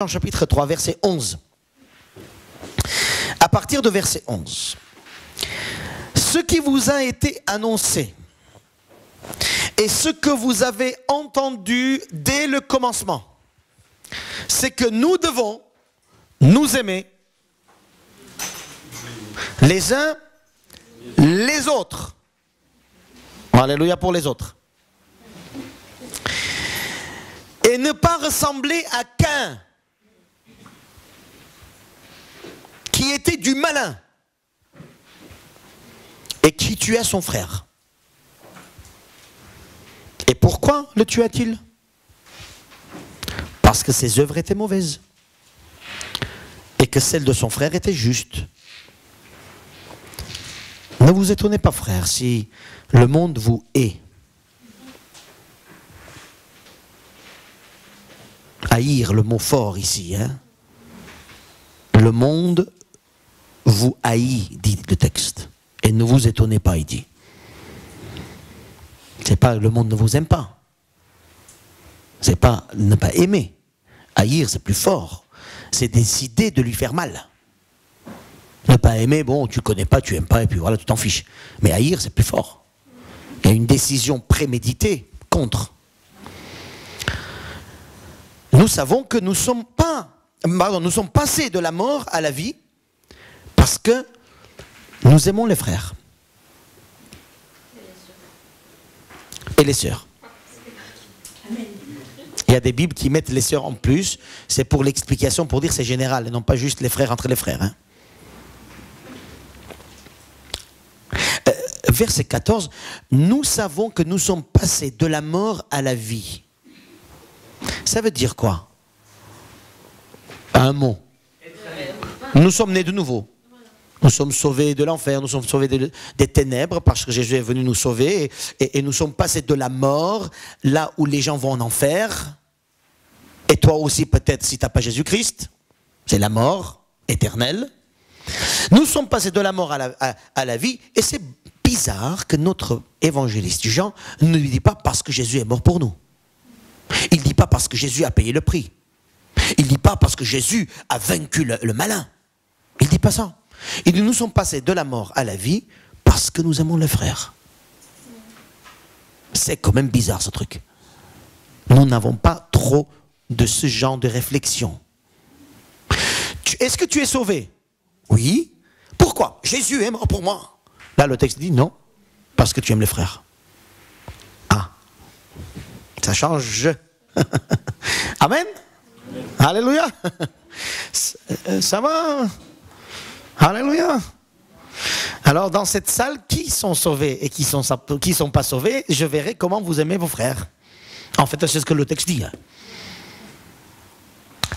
Chapitre 3, verset 11. À partir de verset 11. Ce qui vous a été annoncé et ce que vous avez entendu dès le commencement, c'est que nous devons nous aimer les uns les autres. Alléluia pour les autres. Et ne pas ressembler à Caïn, qui était du malin et qui tua son frère. Et pourquoi le tua-t-il? Parce que ses œuvres étaient mauvaises et que celles de son frère étaient justes. Ne vous étonnez pas, frères, si le monde vous hait. Haïr, le mot fort ici, hein? Le monde vous haït, dit le texte. Et ne vous étonnez pas, il dit. C'est pas le monde ne vous aime pas. C'est pas ne pas aimer. Haïr, c'est plus fort. C'est décider de lui faire mal. Ne pas aimer, bon, tu connais pas, tu aimes pas, et puis voilà, tu t'en fiches. Mais haïr, c'est plus fort. Il y a une décision préméditée contre. Nous savons que nous sommes passés de la mort à la vie parce que nous aimons les frères et les sœurs. Il y a des Bibles qui mettent les sœurs en plus, c'est pour l'explication, pour dire c'est général, et non pas juste les frères entre les frères. Hein. Verset 14, nous savons que nous sommes passés de la mort à la vie. Ça veut dire quoi? Un mot. Nous sommes nés de nouveau. Nous sommes sauvés de l'enfer, nous sommes sauvés des ténèbres parce que Jésus est venu nous sauver et nous sommes passés de la mort, là où les gens vont en enfer. Et toi aussi peut-être si tu n'as pas Jésus-Christ, c'est la mort éternelle. Nous sommes passés de la mort à la vie et c'est bizarre que notre évangéliste Jean ne lui dit pas parce que Jésus est mort pour nous. Il ne dit pas parce que Jésus a payé le prix. Il ne dit pas parce que Jésus a vaincu le malin. Il ne dit pas ça. Il dit nous sommes passés de la mort à la vie parce que nous aimons les frères. C'est quand même bizarre ce truc. Nous n'avons pas trop de ce genre de réflexion. Est-ce que tu es sauvé? Oui. Pourquoi? Jésus est mort pour moi. Là le texte dit non, parce que tu aimes les frères. Ah. Ça change. Amen. Alléluia. Ça va. Alléluia. Alors dans cette salle, qui sont sauvés et qui sont pas sauvés, je verrai comment vous aimez vos frères. En fait, c'est ce que le texte dit.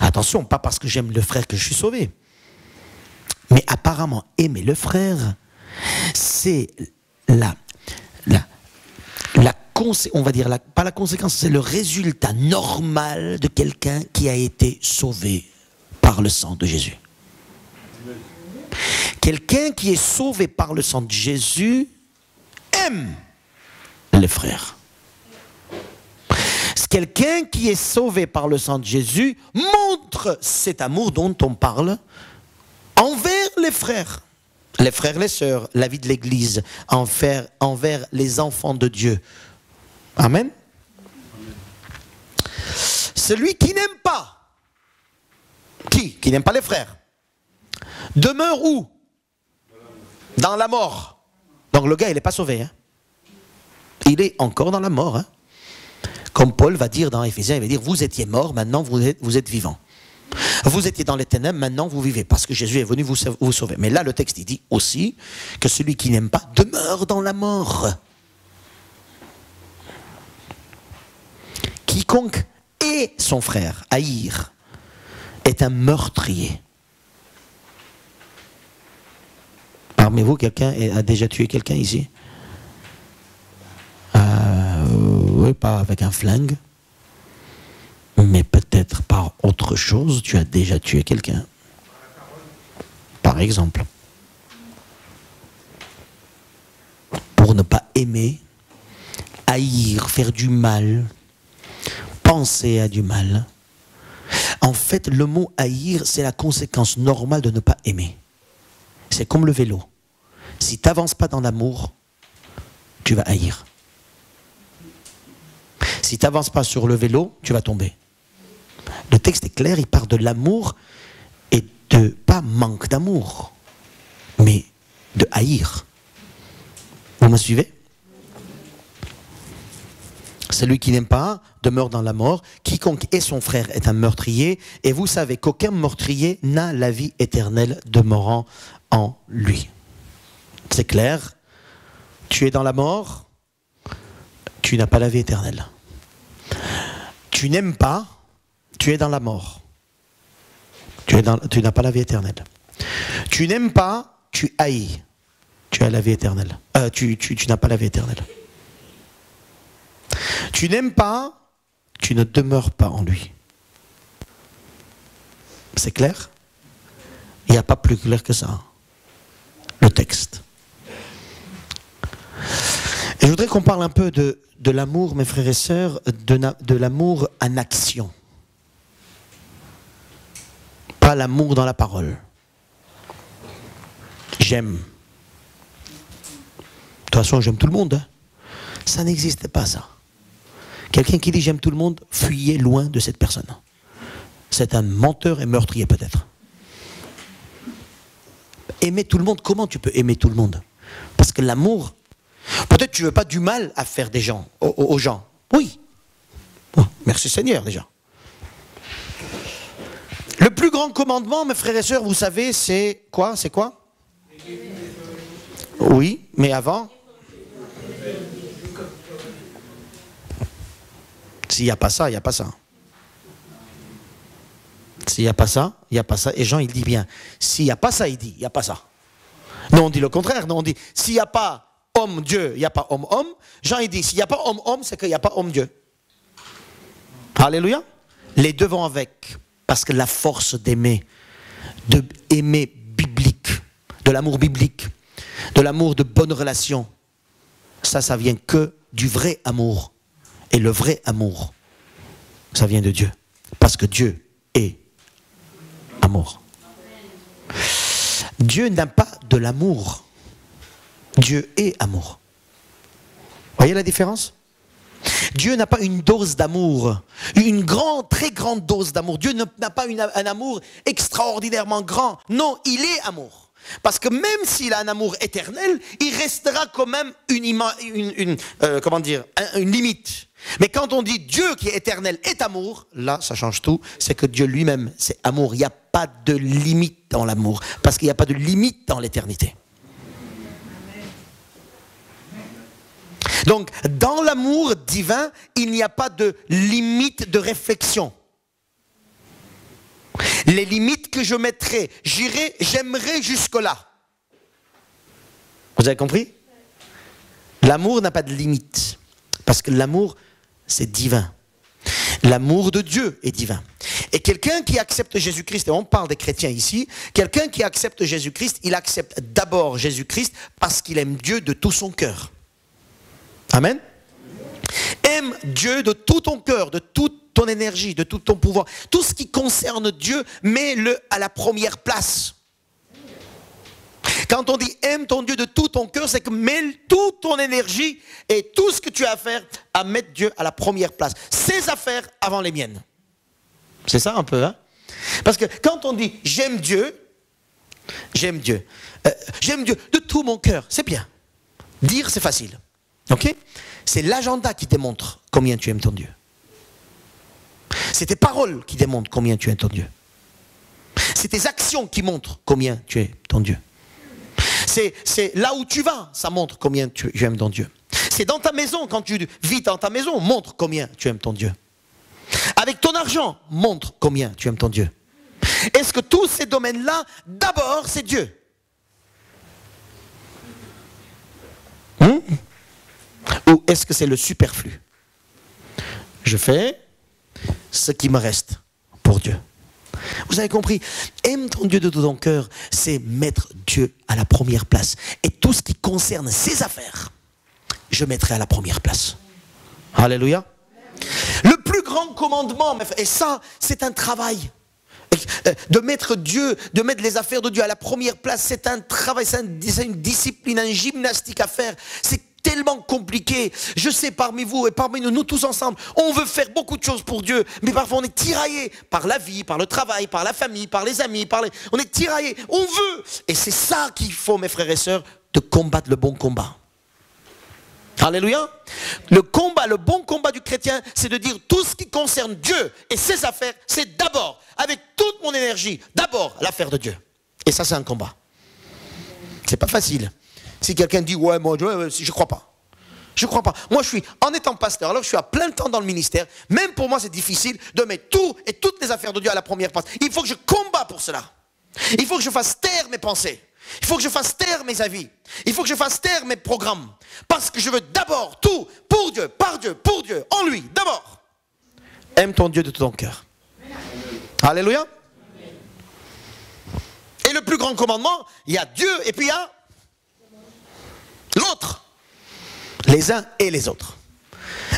Attention, pas parce que j'aime le frère que je suis sauvé. Mais apparemment, aimer le frère, c'est on va dire, pas la conséquence, c'est le résultat normal de quelqu'un qui a été sauvé par le sang de Jésus. Quelqu'un qui est sauvé par le sang de Jésus aime les frères. Quelqu'un qui est sauvé par le sang de Jésus montre cet amour dont on parle envers les frères, les sœurs, la vie de l'Église, envers les enfants de Dieu. Amen. Celui qui n'aime pas, qui n'aime pas les frères, demeure où? Dans la mort. Donc le gars, il n'est pas sauvé. Hein? Il est encore dans la mort. Hein? Comme Paul va dire dans Éphésiens, il va dire, vous étiez morts, maintenant vous êtes vivants. Vous étiez dans les ténèbres, maintenant vous vivez, parce que Jésus est venu vous sauver. Mais là, le texte, il dit aussi que celui qui n'aime pas demeure dans la mort. Quiconque est son frère, haïr, est un meurtrier. Parmi vous, quelqu'un a déjà tué quelqu'un ici? Oui, pas avec un flingue, mais peut-être par autre chose, tu as déjà tué quelqu'un. Par exemple. Pour ne pas aimer, haïr, faire du mal, penser à du mal, En fait, le mot haïr, c'est la conséquence normale de ne pas aimer. C'est comme le vélo. Si tu n'avances pas dans l'amour, tu vas haïr. Si tu n'avances pas sur le vélo, tu vas tomber. Le texte est clair, il parle de l'amour et de pas manque d'amour, mais de haïr. Vous me suivez? Celui qui n'aime pas demeure dans la mort. Quiconque est son frère est un meurtrier. Et vous savez qu'aucun meurtrier n'a la vie éternelle demeurant en lui. C'est clair. Tu es dans la mort, tu n'as pas la vie éternelle. Tu n'aimes pas, tu es dans la mort. Tu n'as pas la vie éternelle. Tu n'aimes pas, tu haïs. Tu as la vie éternelle. Tu n'as pas la vie éternelle. Tu n'aimes pas, tu ne demeures pas en lui. C'est clair? Il n'y a pas plus clair que ça. Le texte. Et je voudrais qu'on parle un peu de l'amour, mes frères et sœurs, de l'amour en action. Pas l'amour dans la parole. J'aime. De toute façon, j'aime tout le monde. Hein. Ça n'existe pas, ça. Quelqu'un qui dit j'aime tout le monde, fuyez loin de cette personne. C'est un menteur et meurtrier peut-être. Aimer tout le monde, comment tu peux aimer tout le monde? Parce que l'amour, peut-être tu ne veux pas du mal à faire des gens, aux gens. Oui. Oh, merci Seigneur déjà. Le plus grand commandement, mes frères et sœurs, vous savez, c'est quoi? C'est quoi? Oui, mais avant? S'il n'y a pas ça, il n'y a pas ça. S'il n'y a pas ça, il n'y a pas ça. Et Jean, il dit bien, s'il n'y a pas ça, il dit, il n'y a pas ça. Non, on dit le contraire. Non, on dit, s'il n'y a pas homme-dieu, il n'y a pas homme-homme. Jean, il dit, s'il n'y a pas homme-homme, c'est qu'il n'y a pas homme-dieu. Alléluia. Les deux vont avec. Parce que la force d'aimer, biblique, de l'amour biblique, de l'amour de bonnes relations, ça vient que du vrai amour. Et le vrai amour, ça vient de Dieu. Parce que Dieu est amour. Dieu n'a pas de l'amour. Dieu est amour. Voyez la différence? Dieu n'a pas une dose d'amour, une très grande dose d'amour. Dieu n'a pas un amour extraordinairement grand. Non, il est amour. Parce que même s'il a un amour éternel, il restera quand même une limite. Mais quand on dit Dieu qui est éternel est amour, là ça change tout, c'est que Dieu lui-même c'est amour. Il n'y a pas de limite dans l'amour, parce qu'il n'y a pas de limite dans l'éternité. Donc dans l'amour divin, il n'y a pas de limite de réflexion. Les limites que je mettrai, j'aimerai jusque-là. Vous avez compris? L'amour n'a pas de limite. Parce que l'amour, c'est divin. L'amour de Dieu est divin. Et quelqu'un qui accepte Jésus-Christ, et on parle des chrétiens ici, quelqu'un qui accepte Jésus-Christ, il accepte d'abord Jésus-Christ parce qu'il aime Dieu de tout son cœur. Amen. Aime Dieu de tout ton cœur, de toute ton énergie, de tout ton pouvoir. Tout ce qui concerne Dieu, mets-le à la première place. Quand on dit aime ton Dieu de tout ton cœur, c'est que mets toute ton énergie et tout ce que tu as à faire à mettre Dieu à la première place. Ses affaires avant les miennes. C'est ça un peu, hein? Parce que quand on dit j'aime Dieu de tout mon cœur, c'est bien. Dire, c'est facile. Ok? C'est l'agenda qui démontre combien tu aimes ton Dieu. C'est tes paroles qui démontrent combien tu aimes ton Dieu. C'est tes actions qui montrent combien tu aimes ton Dieu. C'est là où tu vas, ça montre combien tu aimes ton Dieu. C'est dans ta maison, quand tu vis dans ta maison, montre combien tu aimes ton Dieu. Avec ton argent, montre combien tu aimes ton Dieu. Est-ce que tous ces domaines-là, d'abord, c'est Dieu? Ou est-ce que c'est le superflu? Je fais ce qui me reste pour Dieu. Vous avez compris? Aime ton Dieu de tout ton cœur, c'est mettre Dieu à la première place. Et tout ce qui concerne ses affaires, je mettrai à la première place. Alléluia. Le plus grand commandement, et ça, c'est un travail. De mettre Dieu, de mettre les affaires de Dieu à la première place, c'est un travail, c'est une discipline, une gymnastique à faire. C'est tellement compliqué. Je sais, parmi vous et parmi nous, nous tous ensemble, on veut faire beaucoup de choses pour Dieu, mais parfois on est tiraillé par la vie, par le travail, par la famille, par les amis, on est tiraillé, on veut. Et c'est ça qu'il faut, mes frères et sœurs, de combattre le bon combat. Alléluia. Le bon combat du chrétien, c'est de dire tout ce qui concerne Dieu et ses affaires, c'est d'abord, avec toute mon énergie, d'abord l'affaire de Dieu. Et ça, c'est un combat. C'est pas facile. Si quelqu'un dit, ouais, moi, je crois pas. Je crois pas. Moi, en étant pasteur, alors je suis à plein temps dans le ministère, même pour moi, c'est difficile de mettre tout et toutes les affaires de Dieu à la première place. Il faut que je combats pour cela. Il faut que je fasse taire mes pensées. Il faut que je fasse taire mes avis. Il faut que je fasse taire mes programmes. Parce que je veux d'abord tout pour Dieu, par Dieu, pour Dieu, en lui, d'abord. Aime ton Dieu de tout ton cœur. Alléluia. Et le plus grand commandement, il y a Dieu et puis il y a l'autre. Les uns et les autres.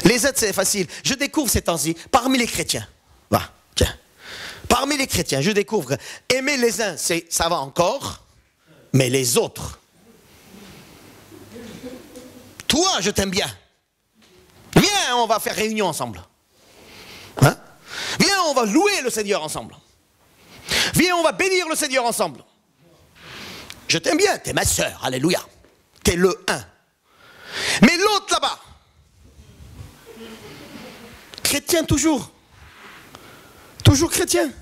Les autres, c'est facile. Je découvre ces temps-ci parmi les chrétiens. Va, tiens. Parmi les chrétiens, je découvre aimer les uns, ça va encore. Mais les autres, toi, je t'aime bien. Viens, on va faire réunion ensemble. Hein? Viens, on va louer le Seigneur ensemble. Viens, on va bénir le Seigneur ensemble. Je t'aime bien, t'es ma sœur, alléluia. T'es le un. Mais l'autre là-bas, chrétien toujours. Toujours chrétien.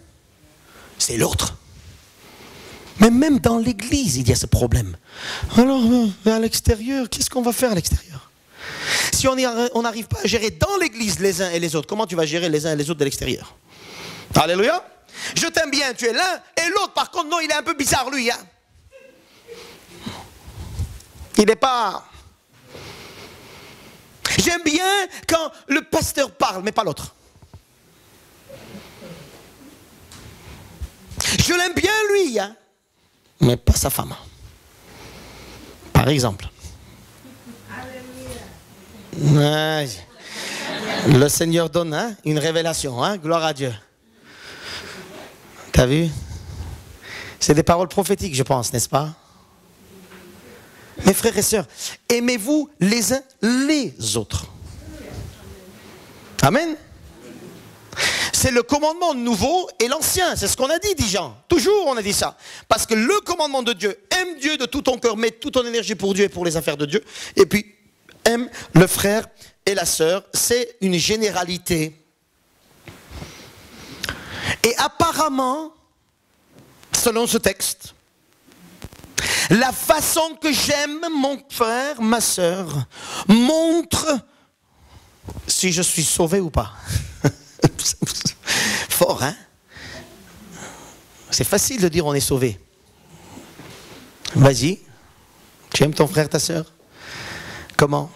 C'est l'autre. Mais même dans l'église, il y a ce problème. Alors, à l'extérieur, qu'est-ce qu'on va faire à l'extérieur? Si on n'arrive pas à gérer dans l'église les uns et les autres, comment tu vas gérer les uns et les autres de l'extérieur? Alléluia. Je t'aime bien, tu es l'un, et l'autre, par contre, non, il est un peu bizarre, lui. Hein? Il n'est pas... J'aime bien quand le pasteur parle, mais pas l'autre. Je l'aime bien, lui, hein? Mais pas sa femme. Par exemple. Ouais. Le Seigneur donne hein, une révélation, hein, gloire à Dieu. T'as vu? C'est des paroles prophétiques, je pense, n'est-ce pas? Mes frères et sœurs, aimez-vous les uns les autres. Amen. C'est le commandement nouveau et l'ancien. C'est ce qu'on a dit Jean. Toujours on a dit ça. Parce que le commandement de Dieu, aime Dieu de tout ton cœur, mets toute ton énergie pour Dieu et pour les affaires de Dieu. Et puis, aime le frère et la sœur. C'est une généralité. Et apparemment, selon ce texte, la façon que j'aime mon frère, ma sœur, montre si je suis sauvé ou pas. Fort, hein? C'est facile de dire on est sauvé. Vas-y. Tu aimes ton frère, ta sœur? Comment?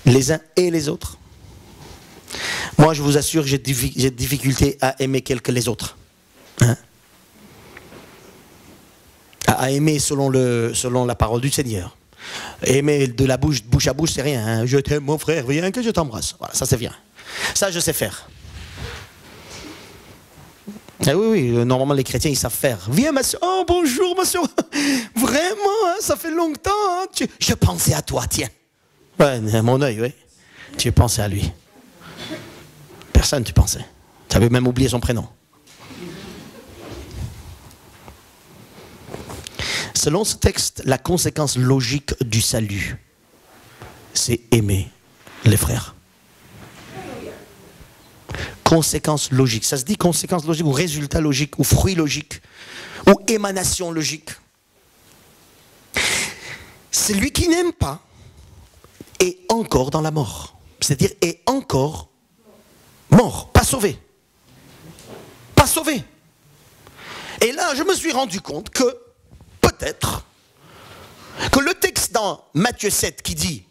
Les uns et les autres. Moi, je vous assure, j'ai des difficultés à aimer quelques les autres. Hein? À aimer selon la parole du Seigneur. Aimer de la bouche à bouche, c'est rien. Hein? Je t'aime, mon frère, viens que je t'embrasse. Voilà, ça c'est bien. Ça, je sais faire. Eh oui, normalement les chrétiens ils savent faire. Viens ma soeur, oh bonjour ma soeur. Vraiment, hein, ça fait longtemps. Hein, je pensais à toi, tiens. Ouais, mon œil, oui. Tu pensais à lui. Personne, tu pensais. Tu avais même oublié son prénom. Selon ce texte, la conséquence logique du salut, c'est aimer les frères. Conséquence logique. Ça se dit conséquence logique ou résultat logique ou fruit logique ou émanation logique. Celui qui n'aime pas est encore dans la mort. C'est-à-dire est encore mort, pas sauvé. Pas sauvé. Et là, je me suis rendu compte que peut-être que le texte dans Matthieu 7 qui dit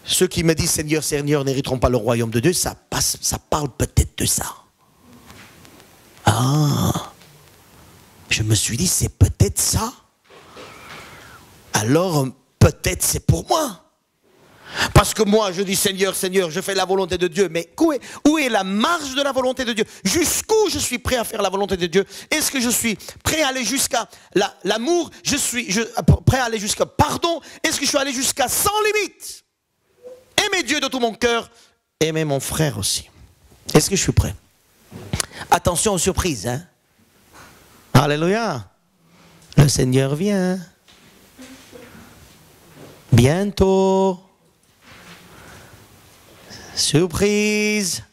ceux qui me disent Seigneur, Seigneur n'hériteront pas le royaume de Dieu, ça parle peut-être de ça. Ah, je me suis dit c'est peut-être ça. Alors peut-être c'est pour moi. Parce que moi, je dis Seigneur, Seigneur, je fais la volonté de Dieu. Mais où est la marge de la volonté de Dieu? Jusqu'où je suis prêt à faire la volonté de Dieu? Est-ce que je suis prêt à aller jusqu'à l'amour? Je suis prêt à aller jusqu'à pardon? Est-ce que je suis allé jusqu'à sans limite? Aimer Dieu de tout mon cœur, aimer mon frère aussi. Est-ce que je suis prêt? Attention aux surprises, hein? Alléluia. Le Seigneur vient. Bientôt. Surprise.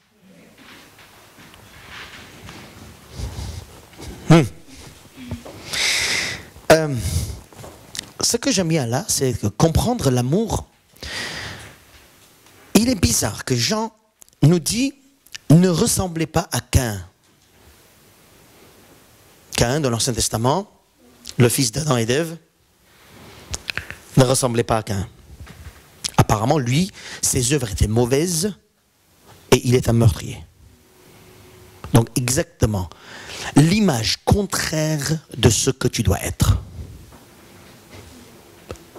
Ce que j'aime bien là, c'est que comprendre l'amour. Il est bizarre que Jean nous dit ne ressemblez pas à Caïn. Caïn dans l'Ancien Testament, le fils d'Adam et d'Ève, ne ressemblait pas à Caïn. Apparemment, lui, ses œuvres étaient mauvaises et il est un meurtrier. Donc exactement, l'image contraire de ce que tu dois être.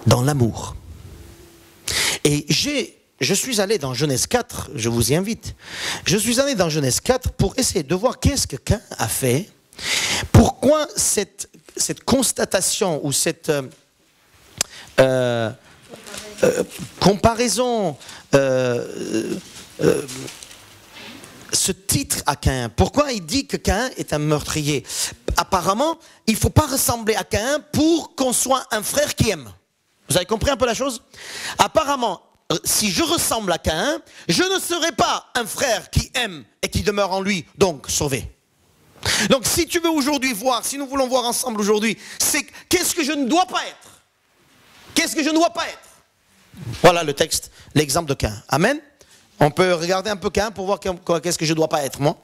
Dans l'amour. Et je suis allé dans Genèse 4, je vous y invite. Je suis allé dans Genèse 4 pour essayer de voir qu'est-ce que Caïn a fait. Pourquoi cette constatation ou cette comparaison, ce titre à Caïn, pourquoi il dit que Caïn est un meurtrier? Apparemment, il ne faut pas ressembler à Caïn pour qu'on soit un frère qui aime. Vous avez compris un peu la chose? Apparemment, si je ressemble à Caïn, je ne serai pas un frère qui aime et qui demeure en lui, donc sauvé. Donc si tu veux aujourd'hui voir, si nous voulons voir ensemble aujourd'hui, c'est qu'est-ce que je ne dois pas être? Qu'est-ce que je ne dois pas être? Voilà le texte, l'exemple de Caïn. Amen. On peut regarder un peu Caïn pour voir qu'est-ce que je ne dois pas être, moi.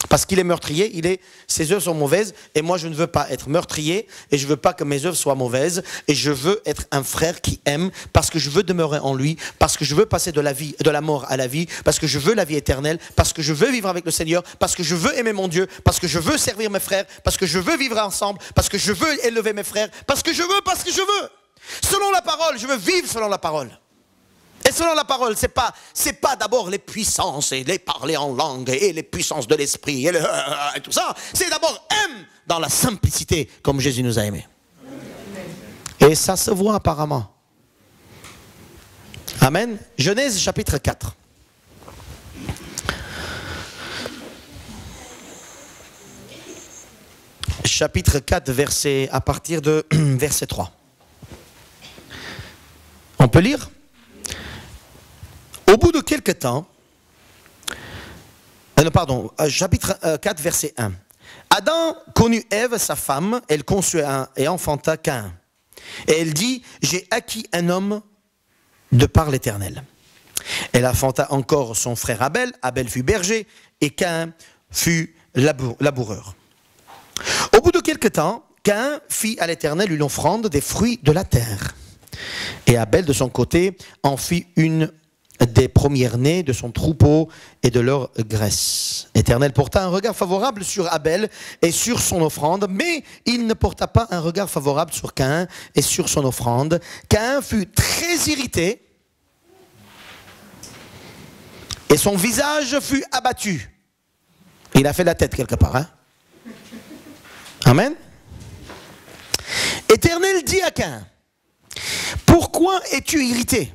Parce qu'il est meurtrier, ses œuvres sont mauvaises, et moi je ne veux pas être meurtrier, et je ne veux pas que mes œuvres soient mauvaises, et je veux être un frère qui aime, parce que je veux demeurer en lui, parce que je veux passer de la mort à la vie, parce que je veux la vie éternelle, parce que je veux vivre avec le Seigneur, parce que je veux aimer mon Dieu, parce que je veux servir mes frères, parce que je veux vivre ensemble, parce que je veux élever mes frères, parce que je veux. Selon la parole, je veux vivre selon la parole. Et selon la parole, c'est pas d'abord les puissances et les parler en langue et les puissances de l'esprit et tout ça. C'est d'abord aime dans la simplicité comme Jésus nous a aimés. Et ça se voit apparemment. Amen. Genèse chapitre 4. Chapitre 4, à partir de verset 3. On peut lire? Au bout de quelque temps, chapitre 4, verset 1. Adam connut Ève, sa femme, elle conçut et enfanta Caïn. Et elle dit, j'ai acquis un homme de par l'Éternel. Elle enfanta encore son frère Abel, Abel fut berger, et Caïn fut laboureur. Au bout de quelque temps, Caïn fit à l'Éternel une offrande des fruits de la terre. Et Abel, de son côté, en fit une des premières-nées de son troupeau et de leur graisse. L'Éternel porta un regard favorable sur Abel et sur son offrande, mais il ne porta pas un regard favorable sur Caïn et sur son offrande. Caïn fut très irrité et son visage fut abattu. Il a fait la tête quelque part, hein? Amen. L'Éternel dit à Caïn, pourquoi es-tu irrité?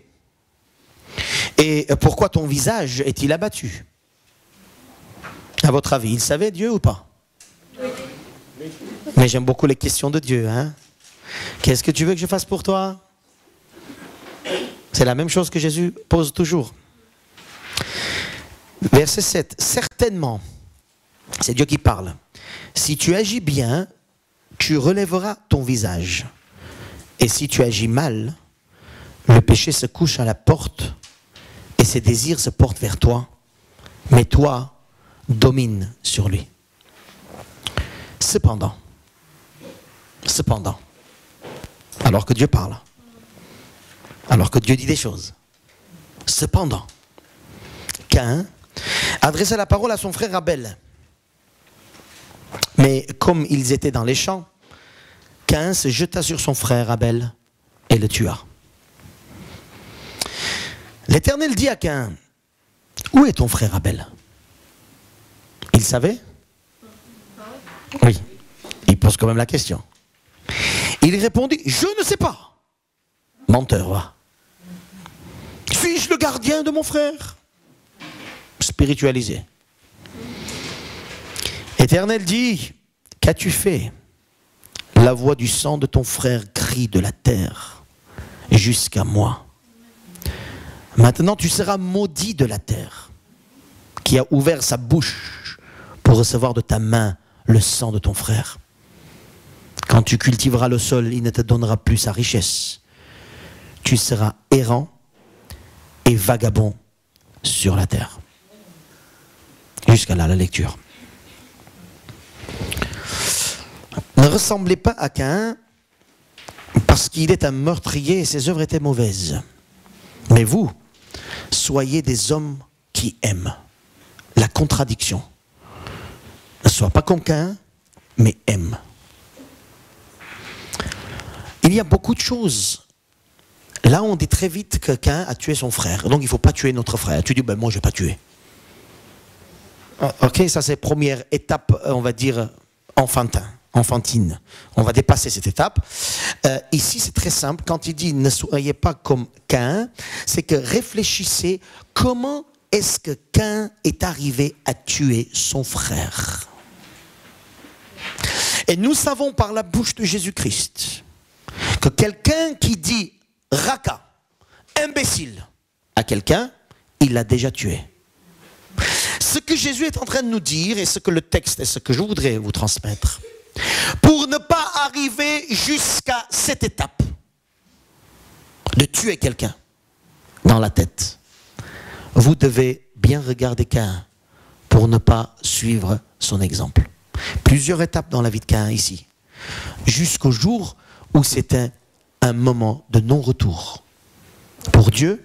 Et pourquoi ton visage est-il abattu? À votre avis, il savait Dieu ou pas? Oui. Mais j'aime beaucoup les questions de Dieu, hein? Qu'est-ce que tu veux que je fasse pour toi? C'est la même chose que Jésus pose toujours. Verset 7. Certainement, c'est Dieu qui parle. Si tu agis bien, tu relèveras ton visage. Et si tu agis mal, le péché se couche à la porte et ses désirs se portent vers toi, mais toi, domine sur lui. Cependant, alors que Dieu parle, alors que Dieu dit des choses, cependant, Caïn adressa la parole à son frère Abel. Mais comme ils étaient dans les champs, Caïn se jeta sur son frère Abel et le tua. L'Éternel dit à Caïn, où est ton frère Abel? Il savait? Oui. Il pose quand même la question. Il répondit, je ne sais pas. Menteur, va. Suis-je le gardien de mon frère? Spiritualisé. L'Éternel dit, qu'as-tu fait? La voix du sang de ton frère crie de la terre jusqu'à moi. Maintenant tu seras maudit de la terre, qui a ouvert sa bouche pour recevoir de ta main le sang de ton frère. Quand tu cultiveras le sol, il ne te donnera plus sa richesse. Tu seras errant et vagabond sur la terre. Jusqu'à là, la lecture. Ne ressemblez pas à Caïn parce qu'il est un meurtrier et ses œuvres étaient mauvaises. Mais vous, soyez des hommes qui aiment. La contradiction. Ne sois pas comme Caïn, mais aime. Il y a beaucoup de choses. Là, on dit très vite que Caïn a tué son frère. Donc, il ne faut pas tuer notre frère. Tu dis, ben moi, je ne vais pas tuer. Ok, ça c'est première étape, on va dire, enfantine. On va dépasser cette étape. Ici, c'est très simple. Quand il dit, ne soyez pas comme Caïn, c'est que réfléchissez, comment est-ce que Caïn est arrivé à tuer son frère? Et nous savons par la bouche de Jésus-Christ que quelqu'un qui dit raka, imbécile, à quelqu'un, il l'a déjà tué. Ce que Jésus est en train de nous dire, et ce que le texte, et ce que je voudrais vous transmettre, pour ne pas arriver jusqu'à cette étape de tuer quelqu'un dans la tête, vous devez bien regarder Caïn pour ne pas suivre son exemple. Plusieurs étapes dans la vie de Caïn ici, jusqu'au jour où c'était un moment de non-retour. Pour Dieu,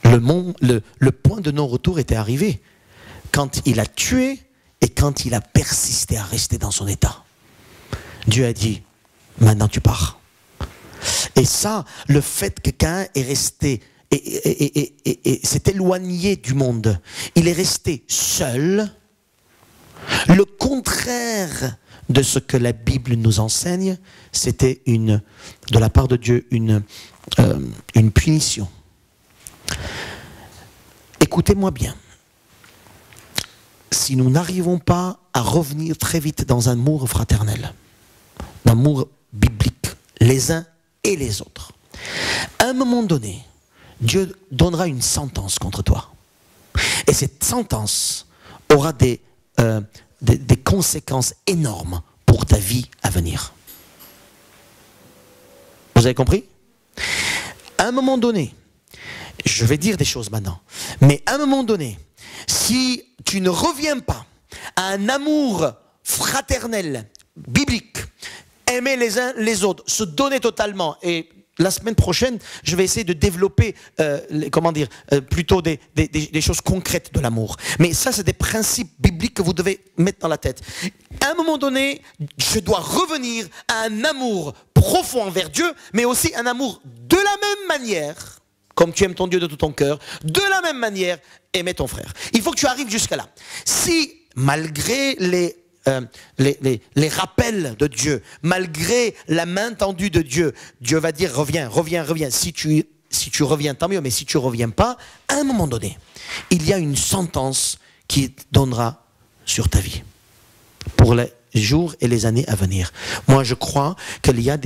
le point de non-retour était arrivé quand il a tué et quand il a persisté à rester dans son état. Dieu a dit, maintenant tu pars. Et ça, le fait que Caïn est resté et s'est éloigné du monde, il est resté seul, le contraire de ce que la Bible nous enseigne, c'était de la part de Dieu une punition. Écoutez-moi bien. Si nous n'arrivons pas à revenir très vite dans un amour fraternel, un amour biblique, les uns et les autres, à un moment donné, Dieu donnera une sentence contre toi. Et cette sentence aura des conséquences énormes pour ta vie à venir. Vous avez compris? À un moment donné, je vais dire des choses maintenant, mais à un moment donné, si tu ne reviens pas à un amour fraternel, biblique, aimer les uns les autres, se donner totalement, et la semaine prochaine, je vais essayer de développer, plutôt des choses concrètes de l'amour. Mais ça, c'est des principes bibliques que vous devez mettre dans la tête. À un moment donné, je dois revenir à un amour profond envers Dieu, mais aussi un amour de la même manière, comme tu aimes ton Dieu de tout ton cœur, de la même manière, aimer ton frère. Il faut que tu arrives jusqu'à là. Si, malgré les rappels de Dieu, malgré la main tendue de Dieu, Dieu va dire reviens. Si tu reviens, tant mieux, mais si tu ne reviens pas, à un moment donné, il y a une sentence qui donnera sur ta vie pour les jours et les années à venir. Moi, je crois qu'il y a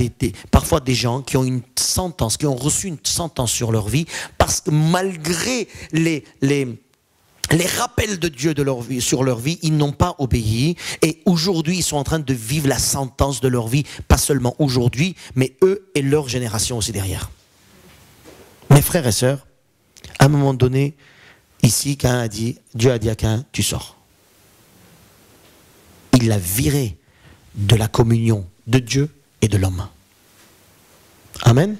parfois des gens qui ont une sentence, qui ont reçu une sentence sur leur vie, parce que malgré les rappels de Dieu sur leur vie, ils n'ont pas obéi. Et aujourd'hui, ils sont en train de vivre la sentence de leur vie, pas seulement aujourd'hui, mais eux et leur génération aussi derrière. Mes frères et sœurs, à un moment donné, ici, Dieu a dit à Caïn, tu sors. Il l'a viré de la communion de Dieu et de l'homme. Amen.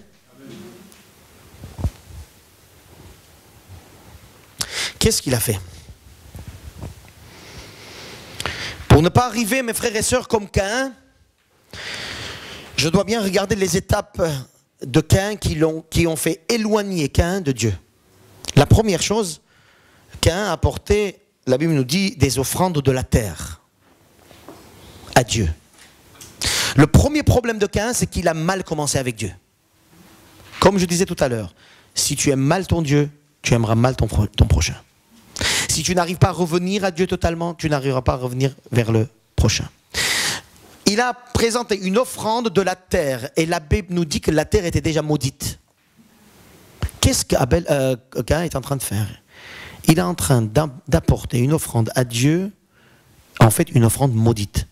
Qu'est-ce qu'il a fait? Pour ne pas arriver, mes frères et sœurs, comme Caïn, je dois bien regarder les étapes de Caïn qui ont fait éloigner Caïn de Dieu. La première chose, Caïn apportait, la Bible nous dit, des offrandes de la terre à Dieu. Le premier problème de Caïn, c'est qu'il a mal commencé avec Dieu. Comme je disais tout à l'heure, si tu aimes mal ton Dieu, tu aimeras mal ton prochain. Si tu n'arrives pas à revenir à Dieu totalement, tu n'arriveras pas à revenir vers le prochain. Il a présenté une offrande de la terre, et la Bible nous dit que la terre était déjà maudite. Qu'est-ce que Caïn est en train de faire? Il est en train d'apporter une offrande à Dieu, en fait une offrande maudite.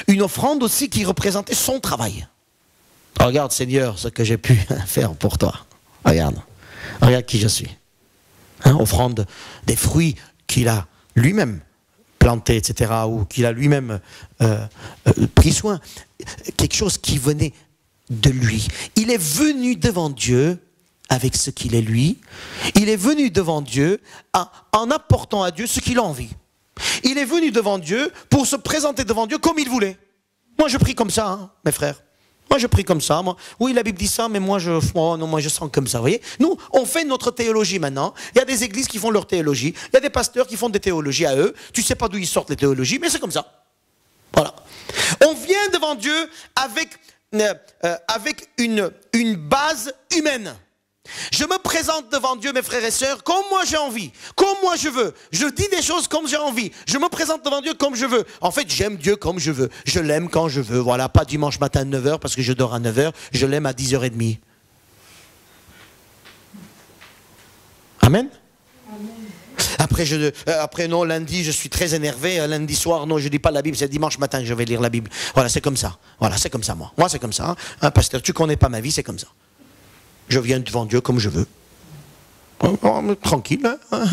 Une offrande aussi qui représentait son travail. Regarde Seigneur ce que j'ai pu faire pour toi. Regarde qui je suis. Offrande des fruits qu'il a lui-même plantés, etc. Ou qu'il a lui-même pris soin. Quelque chose qui venait de lui. Il est venu devant Dieu avec ce qu'il est lui. Il est venu devant Dieu en apportant à Dieu ce qu'il a envie. Il est venu devant Dieu pour se présenter devant Dieu comme il voulait. Moi je prie comme ça, mes frères. Moi je prie comme ça. Oui, la Bible dit ça, mais moi je sens comme ça. Vous voyez, nous, on fait notre théologie maintenant. Il y a des églises qui font leur théologie. Il y a des pasteurs qui font des théologies à eux. Tu ne sais pas d'où ils sortent les théologies, mais c'est comme ça. Voilà. On vient devant Dieu avec une base humaine. Je me présente devant Dieu, mes frères et sœurs, comme moi j'ai envie, comme moi je veux. Je dis des choses comme j'ai envie. Je me présente devant Dieu comme je veux. En fait, j'aime Dieu comme je veux. Je l'aime quand je veux. Voilà, pas dimanche matin à 9h parce que je dors à 9h. Je l'aime à 10h30. Amen. Après, non, lundi, je suis très énervé. Lundi soir, non, je ne lis pas la Bible. C'est dimanche matin que je vais lire la Bible. Voilà, c'est comme ça. Voilà, c'est comme ça, moi. Moi, c'est comme ça. Pasteur, tu ne connais pas ma vie, c'est comme ça. Je viens devant Dieu comme je veux. Tranquille. Hein?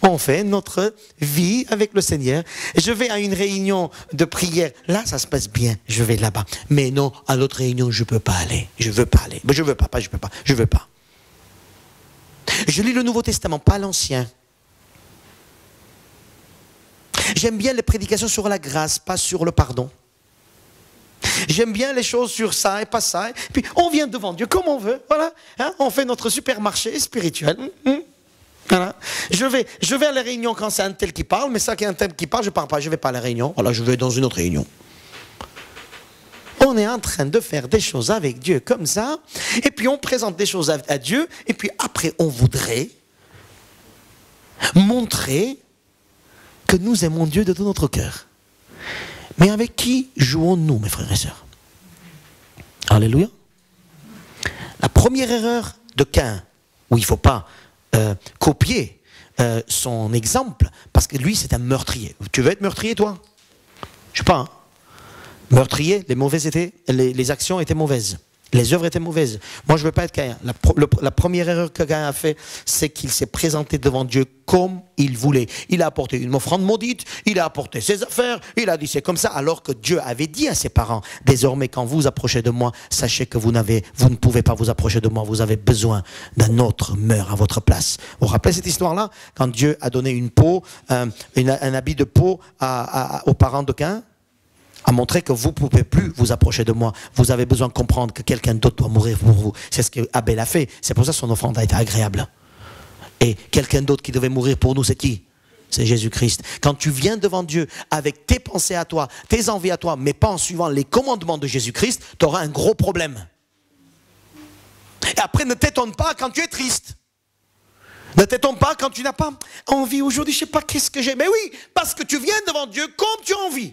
On fait notre vie avec le Seigneur. Je vais à une réunion de prière. Là, ça se passe bien. Je vais là-bas. Mais non, à l'autre réunion, je ne peux pas aller. Je ne veux pas aller. Je ne veux pas. Je ne veux pas. Je lis le Nouveau Testament, pas l'Ancien. J'aime bien les prédications sur la grâce, pas sur le pardon. J'aime bien les choses sur ça et pas ça. Et puis on vient devant Dieu comme on veut. Voilà. On fait notre supermarché spirituel. Voilà. Je vais à la réunion quand c'est un tel qui parle, mais ça qui est un tel qui parle, je ne pars pas. Je ne vais pas à la réunion. Voilà, je vais dans une autre réunion. On est en train de faire des choses avec Dieu comme ça. Et puis on présente des choses à Dieu. Et puis après, on voudrait montrer que nous aimons Dieu de tout notre cœur. Mais avec qui jouons-nous, mes frères et sœurs? Alléluia. La première erreur de Caïn, où il ne faut pas copier son exemple, parce que lui, c'est un meurtrier. Tu veux être meurtrier, toi? Je ne sais pas. Hein? Meurtrier, les actions étaient mauvaises. Les œuvres étaient mauvaises. Moi, je ne veux pas être Caïn. La première erreur que Caïn a fait, c'est qu'il s'est présenté devant Dieu comme il voulait. Il a apporté une offrande maudite, il a apporté ses affaires, il a dit c'est comme ça, alors que Dieu avait dit à ses parents, désormais quand vous approchez de moi, sachez que vous ne pouvez pas vous approcher de moi, vous avez besoin d'un autre meurt à votre place. Vous vous rappelez cette histoire-là? Quand Dieu a donné une peau, un habit de peau aux parents de Caïn, à montrer que vous ne pouvez plus vous approcher de moi. Vous avez besoin de comprendre que quelqu'un d'autre doit mourir pour vous. C'est ce que Abel a fait. C'est pour ça que son offrande a été agréable. Et quelqu'un d'autre qui devait mourir pour nous, c'est qui? C'est Jésus-Christ. Quand tu viens devant Dieu avec tes pensées à toi, tes envies à toi, mais pas en suivant les commandements de Jésus-Christ, tu auras un gros problème. Et après, ne t'étonne pas quand tu es triste. Ne t'étonne pas quand tu n'as pas envie. Aujourd'hui, je ne sais pas qu'est-ce que j'ai. Mais oui, parce que tu viens devant Dieu comme tu as envie.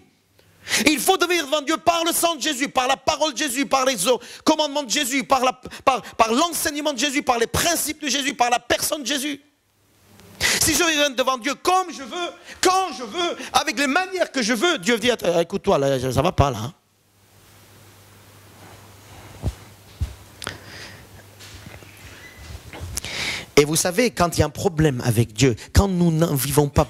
Il faut devenir devant Dieu par le sang de Jésus, par la parole de Jésus, par les commandements de Jésus, par l'enseignement de Jésus, par les principes de Jésus, par la personne de Jésus. Si je viens devant Dieu comme je veux, quand je veux, avec les manières que je veux, Dieu dit, écoute-toi, là, ça ne va pas là. Hein. Et vous savez, quand il y a un problème avec Dieu, quand nous ne vivons pas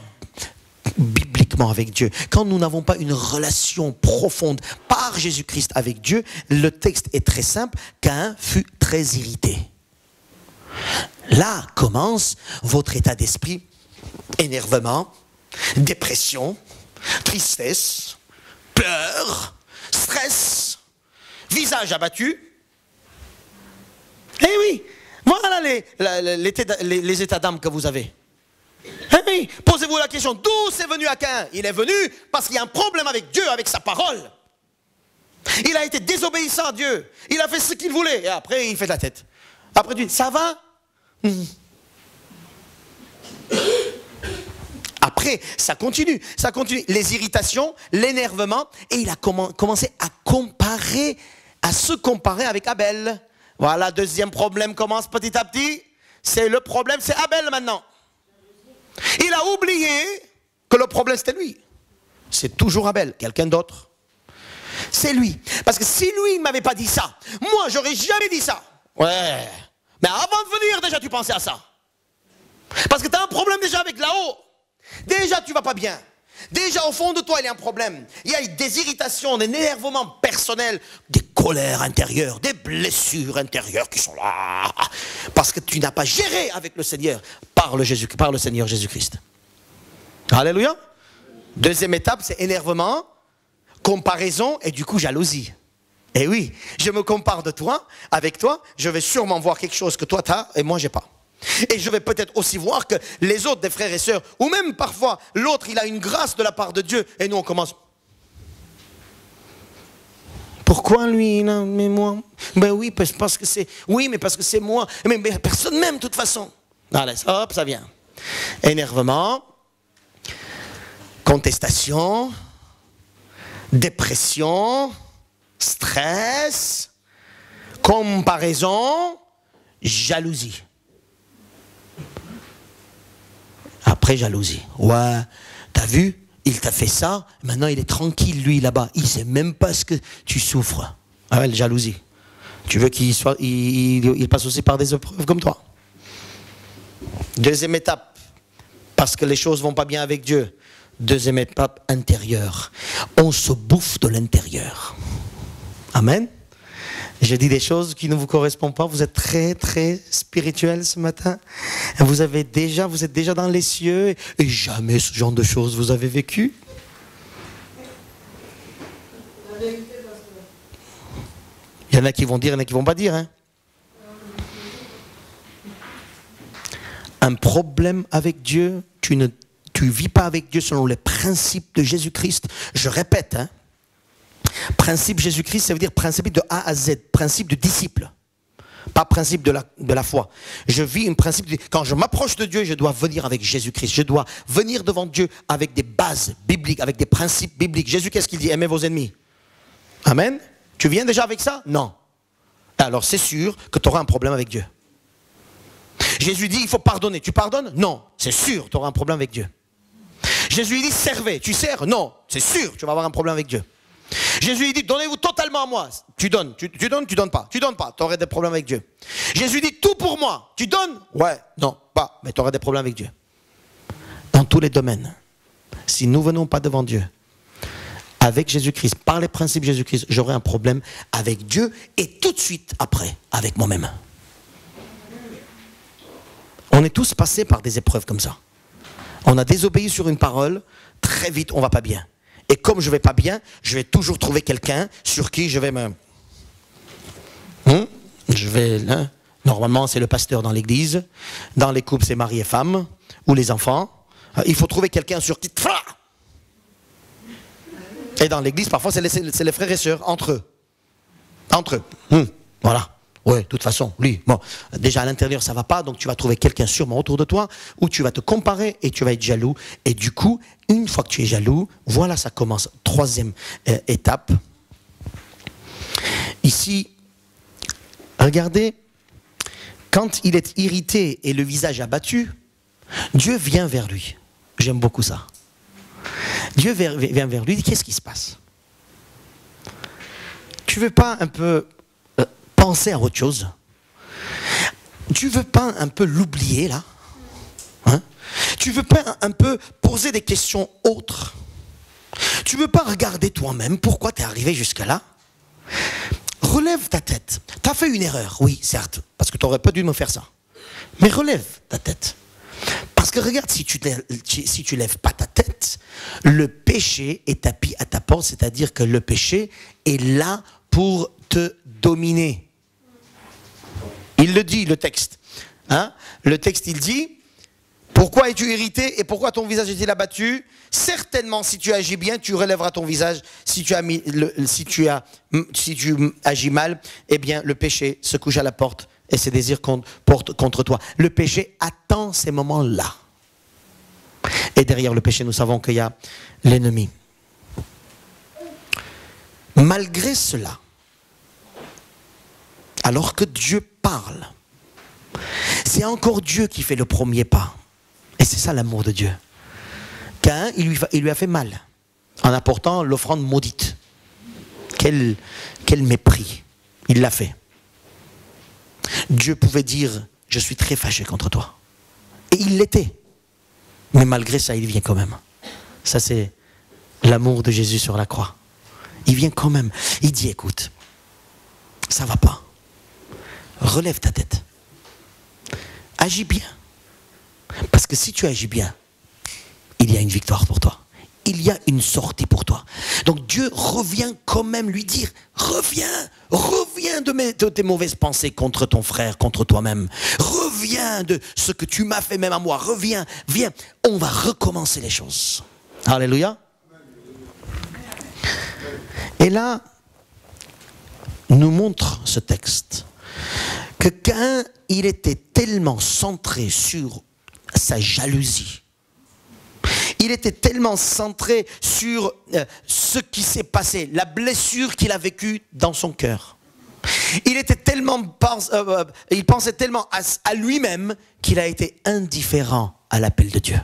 bibliquement avec Dieu, quand nous n'avons pas une relation profonde par Jésus-Christ avec Dieu, le texte est très simple. Caïn fut très irrité. Là commence votre état d'esprit, énervement, dépression, tristesse, pleurs, stress, visage abattu. Eh oui, voilà les états d'âme que vous avez. Eh oui, posez-vous la question, d'où c'est venu à Caïn? Il est venu parce qu'il y a un problème avec Dieu, avec sa parole. Il a été désobéissant à Dieu. Il a fait ce qu'il voulait. Et après, il fait de la tête. Après, tu dis, ça va? Après, ça continue. Les irritations, l'énervement. Et il a commencé à se comparer avec Abel. Voilà, deuxième problème commence petit à petit. C'est le problème, c'est Abel maintenant. Il a oublié que le problème c'était lui. C'est toujours Abel, quelqu'un d'autre. C'est lui. Parce que si lui ne m'avait pas dit ça, moi j'aurais jamais dit ça. Ouais. Mais avant de venir, déjà tu pensais à ça. Parce que tu as un problème déjà avec là-haut. Déjà tu vas pas bien. Déjà au fond de toi il y a un problème. Il y a des irritations, des énervements personnels, des colères intérieures, des blessures intérieures qui sont là. Parce que tu n'as pas géré avec le Seigneur par le Seigneur Jésus-Christ. Alléluia. Deuxième étape, c'est énervement, comparaison et du coup jalousie. Et oui, je me compare de toi, avec toi, je vais sûrement voir quelque chose que toi tu as et moi j'ai pas. Et je vais peut-être aussi voir que les autres des frères et sœurs, ou même parfois l'autre il a une grâce de la part de Dieu et nous on commence. Pourquoi lui, non, mais moi? Ben oui, parce que c'est, oui, mais parce que c'est moi. Mais personne m'aime de toute façon. Allez, hop, ça vient. Énervement, contestation, dépression, stress, comparaison, jalousie. Après jalousie. Ouais, t'as vu? Il t'a fait ça, maintenant il est tranquille lui là-bas. Il sait même pas ce que tu souffres. Ah ouais, la jalousie. Tu veux il passe aussi par des épreuves comme toi. Deuxième étape, parce que les choses vont pas bien avec Dieu. Deuxième étape intérieure. On se bouffe de l'intérieur. Amen. Je dis des choses qui ne vous correspondent pas. Vous êtes très, très spirituel ce matin. Vous êtes déjà dans les cieux. Et jamais ce genre de choses vous avez vécu. Il y en a qui vont dire, il y en a qui ne vont pas dire. Hein. Un problème avec Dieu, tu vis pas avec Dieu selon les principes de Jésus-Christ. Je répète, hein. Principe Jésus-Christ, ça veut dire principe de A à Z, principe de disciple, pas principe de la foi. Je vis un principe, quand je m'approche de Dieu, je dois venir avec Jésus-Christ, je dois venir devant Dieu avec des bases bibliques, avec des principes bibliques. Jésus, qu'est-ce qu'il dit? Aimez vos ennemis. Amen. Tu viens déjà avec ça? Non. Alors c'est sûr que tu auras un problème avec Dieu. Jésus dit, il faut pardonner. Tu pardonnes? Non. C'est sûr, tu auras un problème avec Dieu. Jésus dit, servez. Tu sers? Non. C'est sûr, tu vas avoir un problème avec Dieu. Jésus dit, donnez-vous totalement à moi. Tu donnes, tu donnes pas. Tu donnes pas, tu aurais des problèmes avec Dieu. Jésus dit, tout pour moi. Tu donnes? Ouais, non, pas. Mais tu aurais des problèmes avec Dieu. Dans tous les domaines. Si nous venons pas devant Dieu, avec Jésus-Christ, par les principes de Jésus-Christ, j'aurai un problème avec Dieu et tout de suite après, avec moi-même. On est tous passés par des épreuves comme ça. On a désobéi sur une parole, très vite on va pas bien. Et comme je ne vais pas bien, je vais toujours trouver quelqu'un sur qui je vais me... Normalement, c'est le pasteur dans l'église. Dans les couples, c'est mari et femme. Ou les enfants. Il faut trouver quelqu'un sur qui... Et dans l'église, parfois, c'est les frères et sœurs, entre eux. Voilà. Oui, de toute façon, lui, bon, déjà à l'intérieur ça va pas, donc tu vas trouver quelqu'un sûrement autour de toi, où tu vas te comparer et tu vas être jaloux. Et du coup, une fois que tu es jaloux, voilà, ça commence. Troisième étape. Ici, regardez, quand il est irrité et le visage abattu, Dieu vient vers lui. J'aime beaucoup ça. Dieu vient vers lui, dit, qu'est-ce qui se passe? Tu veux pas un peu... penser à autre chose. Tu veux pas un peu l'oublier là? Hein? Tu veux pas un peu poser des questions autres? Tu veux pas regarder toi-même pourquoi tu es arrivé jusque là? Relève ta tête. Tu as fait une erreur, oui, certes, parce que tu n'aurais pas dû me faire ça. Mais relève ta tête. Parce que regarde, si tu lèves pas ta tête, le péché est tapis à ta porte, c'est-à-dire que le péché est là pour te dominer. Il le dit, le texte. Hein? Le texte, il dit, pourquoi es-tu irrité et pourquoi ton visage est-il abattu? Certainement, si tu agis bien, tu relèveras ton visage. Si tu agis mal, eh bien, le péché se couche à la porte et ses désirs portent contre toi. Le péché attend ces moments-là. Et derrière le péché, nous savons qu'il y a l'ennemi. Malgré cela, alors que Dieu parle, c'est encore Dieu qui fait le premier pas. Et c'est ça l'amour de Dieu. Caïn, il lui a fait mal en apportant l'offrande maudite. Quel mépris. Il l'a fait. Dieu pouvait dire, je suis très fâché contre toi. Et il l'était. Mais malgré ça, il vient quand même. Ça, c'est l'amour de Jésus sur la croix. Il vient quand même. Il dit, écoute, ça va pas. Relève ta tête. Agis bien. Parce que si tu agis bien, il y a une victoire pour toi. Il y a une sortie pour toi. Donc Dieu revient quand même lui dire, reviens de tes mauvaises pensées contre ton frère, contre toi-même. Reviens de ce que tu m'as fait même à moi. Reviens, viens. On va recommencer les choses. Alléluia. Et là, nous montre ce texte que Caïn, il était tellement centré sur sa jalousie. Il était tellement centré sur ce qui s'est passé, la blessure qu'il a vécue dans son cœur. Il pensait tellement à lui-même qu'il a été indifférent à l'appel de Dieu.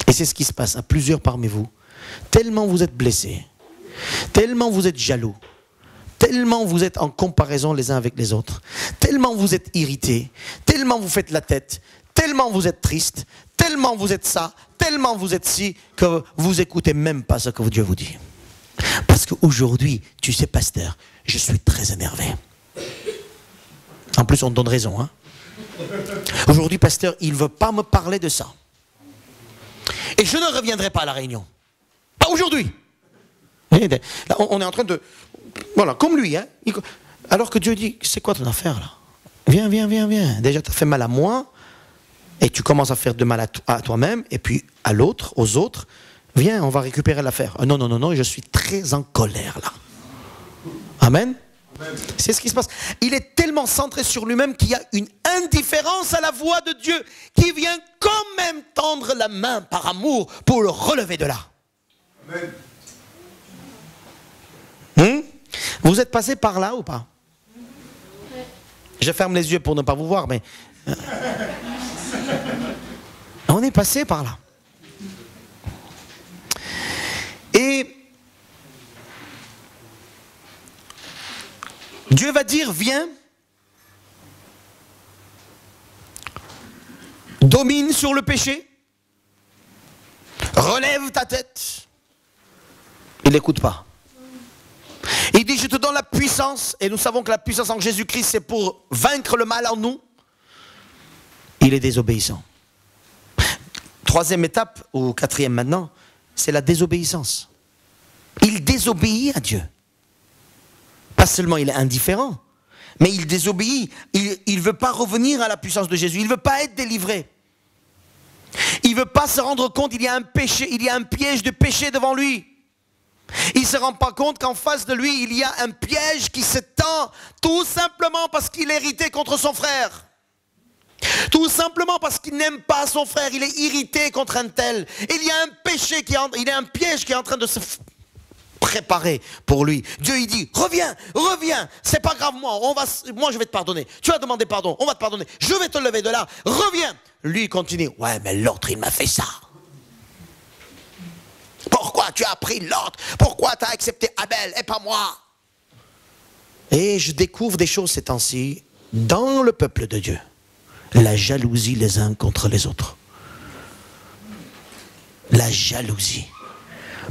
Et c'est ce qui se passe à plusieurs parmi vous. Tellement vous êtes blessés, tellement vous êtes jaloux, tellement vous êtes en comparaison les uns avec les autres, tellement vous êtes irrités, tellement vous faites la tête, tellement vous êtes triste, tellement vous êtes ça, tellement vous êtes ci, que vous écoutez même pas ce que Dieu vous dit. Parce qu'aujourd'hui, tu sais, pasteur, je suis très énervé. En plus, on te donne raison. Hein? Aujourd'hui, pasteur, il ne veut pas me parler de ça. Et je ne reviendrai pas à la réunion. Pas aujourd'hui. Là, on est en train de... Voilà, comme lui. Hein? Alors que Dieu dit, c'est quoi ton affaire là? Viens. Déjà, tu as fait mal à moi. Et tu commences à faire de mal à toi-même. Et puis à l'autre, aux autres. Viens, on va récupérer l'affaire. Non, je suis très en colère là. Amen. C'est ce qui se passe. Il est tellement centré sur lui-même qu'il y a une indifférence à la voix de Dieu qui vient quand même tendre la main par amour pour le relever de là. Amen. Vous êtes passé par là ou pas? Je ferme les yeux pour ne pas vous voir, mais... On est passé par là. Et Dieu va dire, viens, domine sur le péché, relève ta tête. Il n'écoute pas. Il dit, je te donne la puissance, et nous savons que la puissance en Jésus-Christ, c'est pour vaincre le mal en nous. Il est désobéissant. Troisième étape, ou quatrième maintenant, c'est la désobéissance. Il désobéit à Dieu. Pas seulement il est indifférent, mais il désobéit. Il ne veut pas revenir à la puissance de Jésus. Il ne veut pas être délivré. Il ne veut pas se rendre compte qu'il y a un péché, il y a un piège de péché devant lui. Il ne se rend pas compte qu'en face de lui, il y a un piège qui s'étend tout simplement parce qu'il est irrité contre son frère. Tout simplement parce qu'il n'aime pas son frère, il est irrité contre un tel. Il y a un péché, il y a un piège qui est en train de se préparer pour lui. Dieu il dit, reviens, c'est pas grave moi je vais te pardonner. Tu as demandé pardon, on va te pardonner. Je vais te lever de là, reviens. Lui il continue, ouais mais l'autre il m'a fait ça. Pourquoi tu as pris l'autre? Pourquoi tu as accepté Abel et pas moi? Et je découvre des choses ces temps-ci dans le peuple de Dieu. La jalousie les uns contre les autres. La jalousie.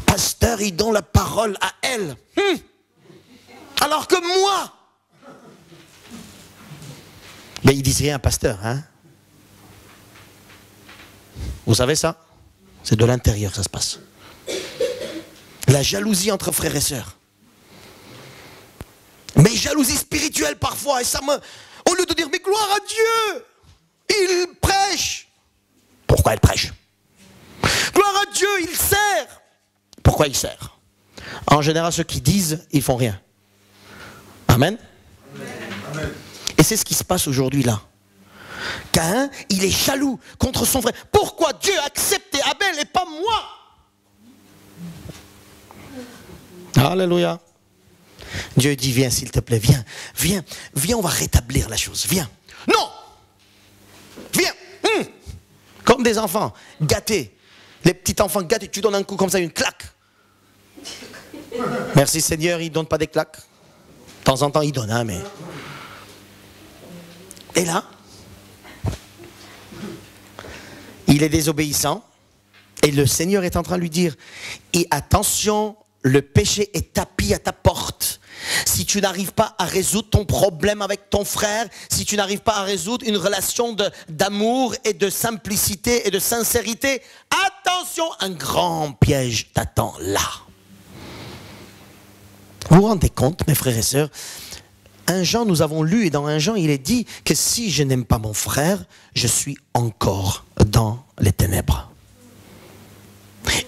Pasteur, il donne la parole à elle. Alors que moi. Mais ils disent rien, pasteur. Hein? Vous savez ça? C'est de l'intérieur que ça se passe. La jalousie entre frères et sœurs. Mais jalousie spirituelle parfois. Et ça me... Au lieu de dire, mais gloire à Dieu, il prêche. Pourquoi il prêche? Gloire à Dieu, il sert. Pourquoi il sert? En général, ceux qui disent, ils font rien. Amen. Amen. Et c'est ce qui se passe aujourd'hui là. Caïn, il est jaloux contre son frère. Pourquoi Dieu a accepté Abel et pas moi? Alléluia. Dieu dit, viens s'il te plaît, viens, on va rétablir la chose, viens. Non. Viens. Comme des enfants gâtés. Les petits enfants gâtés, tu donnes un coup comme ça, une claque. Merci Seigneur, il ne donne pas des claques. De temps en temps, il donne, hein, mais... Et là, il est désobéissant. Et le Seigneur est en train de lui dire, et attention, le péché est tapis à ta porte. Si tu n'arrives pas à résoudre ton problème avec ton frère, si tu n'arrives pas à résoudre une relation d'amour et de simplicité et de sincérité, attention, un grand piège t'attend là. Vous vous rendez compte, mes frères et sœurs, 1 Jean, nous avons lu, et dans 1 Jean, il est dit que si je n'aime pas mon frère, je suis encore dans les ténèbres.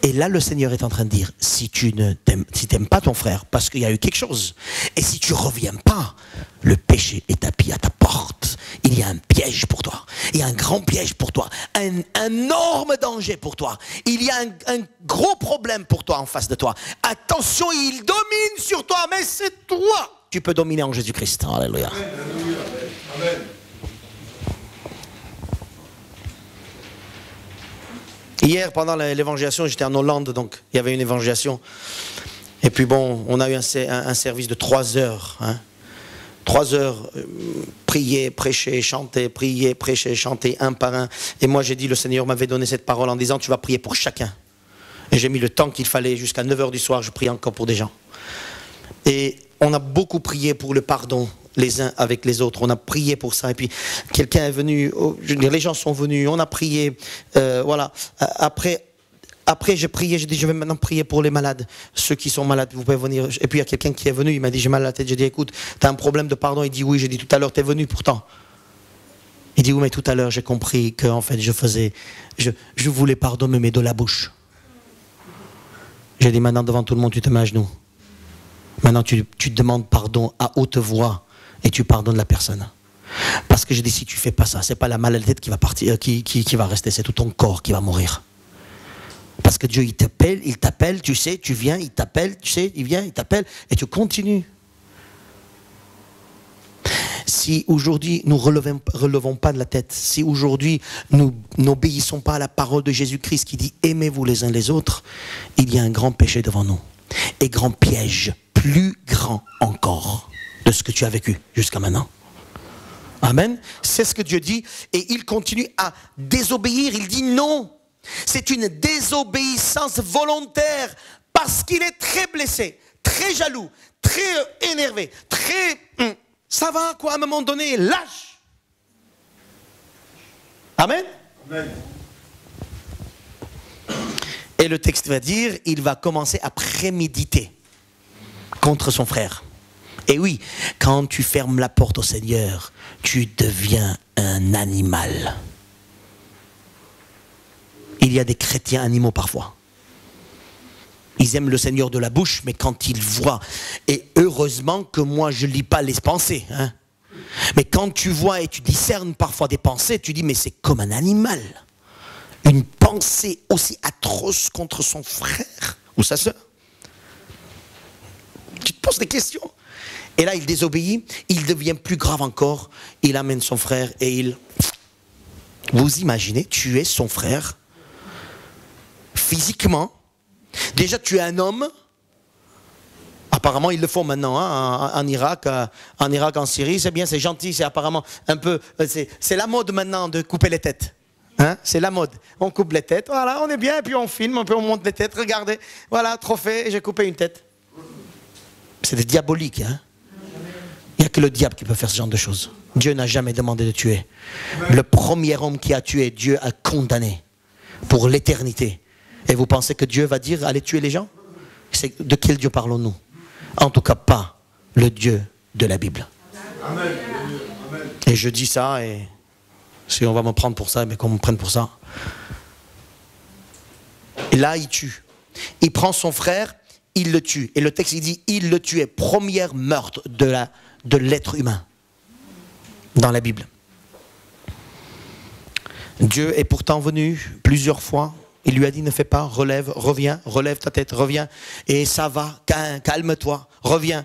Et là, le Seigneur est en train de dire, si tu n'aimes pas ton frère, parce qu'il y a eu quelque chose, et si tu ne reviens pas, le péché est tapis à ta porte. Il y a un piège pour toi. Il y a un grand piège pour toi. Un énorme danger pour toi. Il y a un gros problème pour toi en face de toi. Attention, il domine sur toi, mais c'est toi. Tu peux dominer en Jésus-Christ. Alléluia. Amen. Hier, pendant l'évangélisation, j'étais en Hollande, donc il y avait une évangélisation. Et puis bon, on a eu un service de 3 heures. 3 heures, prier, prêcher, chanter, prier, prêcher, chanter, un par un. Et moi, j'ai dit, le Seigneur m'avait donné cette parole en disant, tu vas prier pour chacun. Et j'ai mis le temps qu'il fallait, jusqu'à 9 h du soir, je prie encore pour des gens. Et on a beaucoup prié pour le pardon, les uns avec les autres. On a prié pour ça. Et puis, quelqu'un est venu, je veux dire, les gens sont venus, on a prié, voilà. Après, j'ai prié, j'ai dit, je vais maintenant prier pour les malades. Ceux qui sont malades, vous pouvez venir. Et puis, il y a quelqu'un qui est venu, il m'a dit, j'ai mal à la tête. J'ai dit, écoute, tu as un problème de pardon? Il dit, oui. J'ai dit, tout à l'heure, tu es venu pourtant. Il dit, oui, mais tout à l'heure, j'ai compris que, en fait, je voulais pardonner, mais de la bouche. J'ai dit, maintenant, devant tout le monde, tu te mets à genoux. Maintenant, tu demandes pardon à haute voix et tu pardonnes la personne. Parce que j'ai dit, si tu ne fais pas ça, ce n'est pas la mal à la tête qui va partir, qui va rester, c'est tout ton corps qui va mourir. Parce que Dieu, il t'appelle, tu sais, tu viens, il t'appelle, tu sais, il vient, il t'appelle, et tu continues. Si aujourd'hui, nous ne relevons pas de la tête, si aujourd'hui, nous n'obéissons pas à la parole de Jésus-Christ qui dit, aimez-vous les uns les autres, il y a un grand péché devant nous. Et grand piège, plus grand encore, de ce que tu as vécu jusqu'à maintenant. Amen. C'est ce que Dieu dit, et il continue à désobéir, il dit non. C'est une désobéissance volontaire parce qu'il est très blessé, très jaloux, très énervé, très... Ça va quoi, à un moment donné, lâche. Amen. Amen. Et le texte va dire, il va commencer à préméditer contre son frère. Et oui, quand tu fermes la porte au Seigneur, tu deviens un animal. Il y a des chrétiens animaux parfois. Ils aiment le Seigneur de la bouche, mais quand ils voient, et heureusement que moi je ne lis pas les pensées, hein. Mais quand tu vois et tu discernes parfois des pensées, tu dis mais c'est comme un animal. Une pensée aussi atroce contre son frère ou sa sœur. Tu te poses des questions. Et là il désobéit, il devient plus grave encore, il amène son frère et il... Vous imaginez, tuer son frère physiquement. Déjà tu es un homme. Apparemment ils le font maintenant hein, en Irak, en Syrie, c'est bien, c'est gentil, c'est apparemment un peu, c'est la mode maintenant de couper les têtes. Hein, c'est la mode. On coupe les têtes, voilà, on est bien, et puis on filme, on monte les têtes, regardez, voilà, trophée, j'ai coupé une tête. C'est diabolique, hein. Il n'y a que le diable qui peut faire ce genre de choses. Dieu n'a jamais demandé de tuer. Le premier homme qui a tué, Dieu a condamné pour l'éternité. Et vous pensez que Dieu va dire allez tuer les gens? De quel Dieu parlons-nous? En tout cas pas le Dieu de la Bible. Amen. Et je dis ça, et si on va me prendre pour ça, mais qu'on me prenne pour ça. Et là, il tue. Il prend son frère, il le tue. Et le texte, il dit, il le tuait. Premier meurtre de l'être humain dans la Bible. Dieu est pourtant venu plusieurs fois. Il lui a dit, ne fais pas, relève, reviens, relève ta tête, reviens. Et ça va, Caïn, calme-toi, reviens.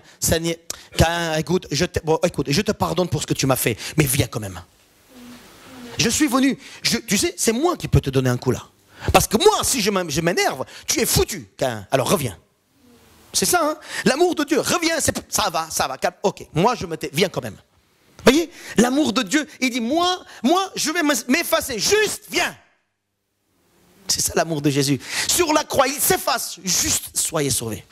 Caïn, écoute, je te pardonne pour ce que tu m'as fait, mais viens quand même. Je suis venu, tu sais, c'est moi qui peux te donner un coup là. Parce que moi, si je m'énerve, tu es foutu, Caïn. Alors reviens. C'est ça, hein? L'amour de Dieu, reviens, ça va, calme. Ok, moi je me tais, viens quand même. Vous voyez, l'amour de Dieu, il dit, moi, je vais m'effacer, juste viens. C'est ça l'amour de Jésus. Sur la croix, il s'efface, juste soyez sauvés.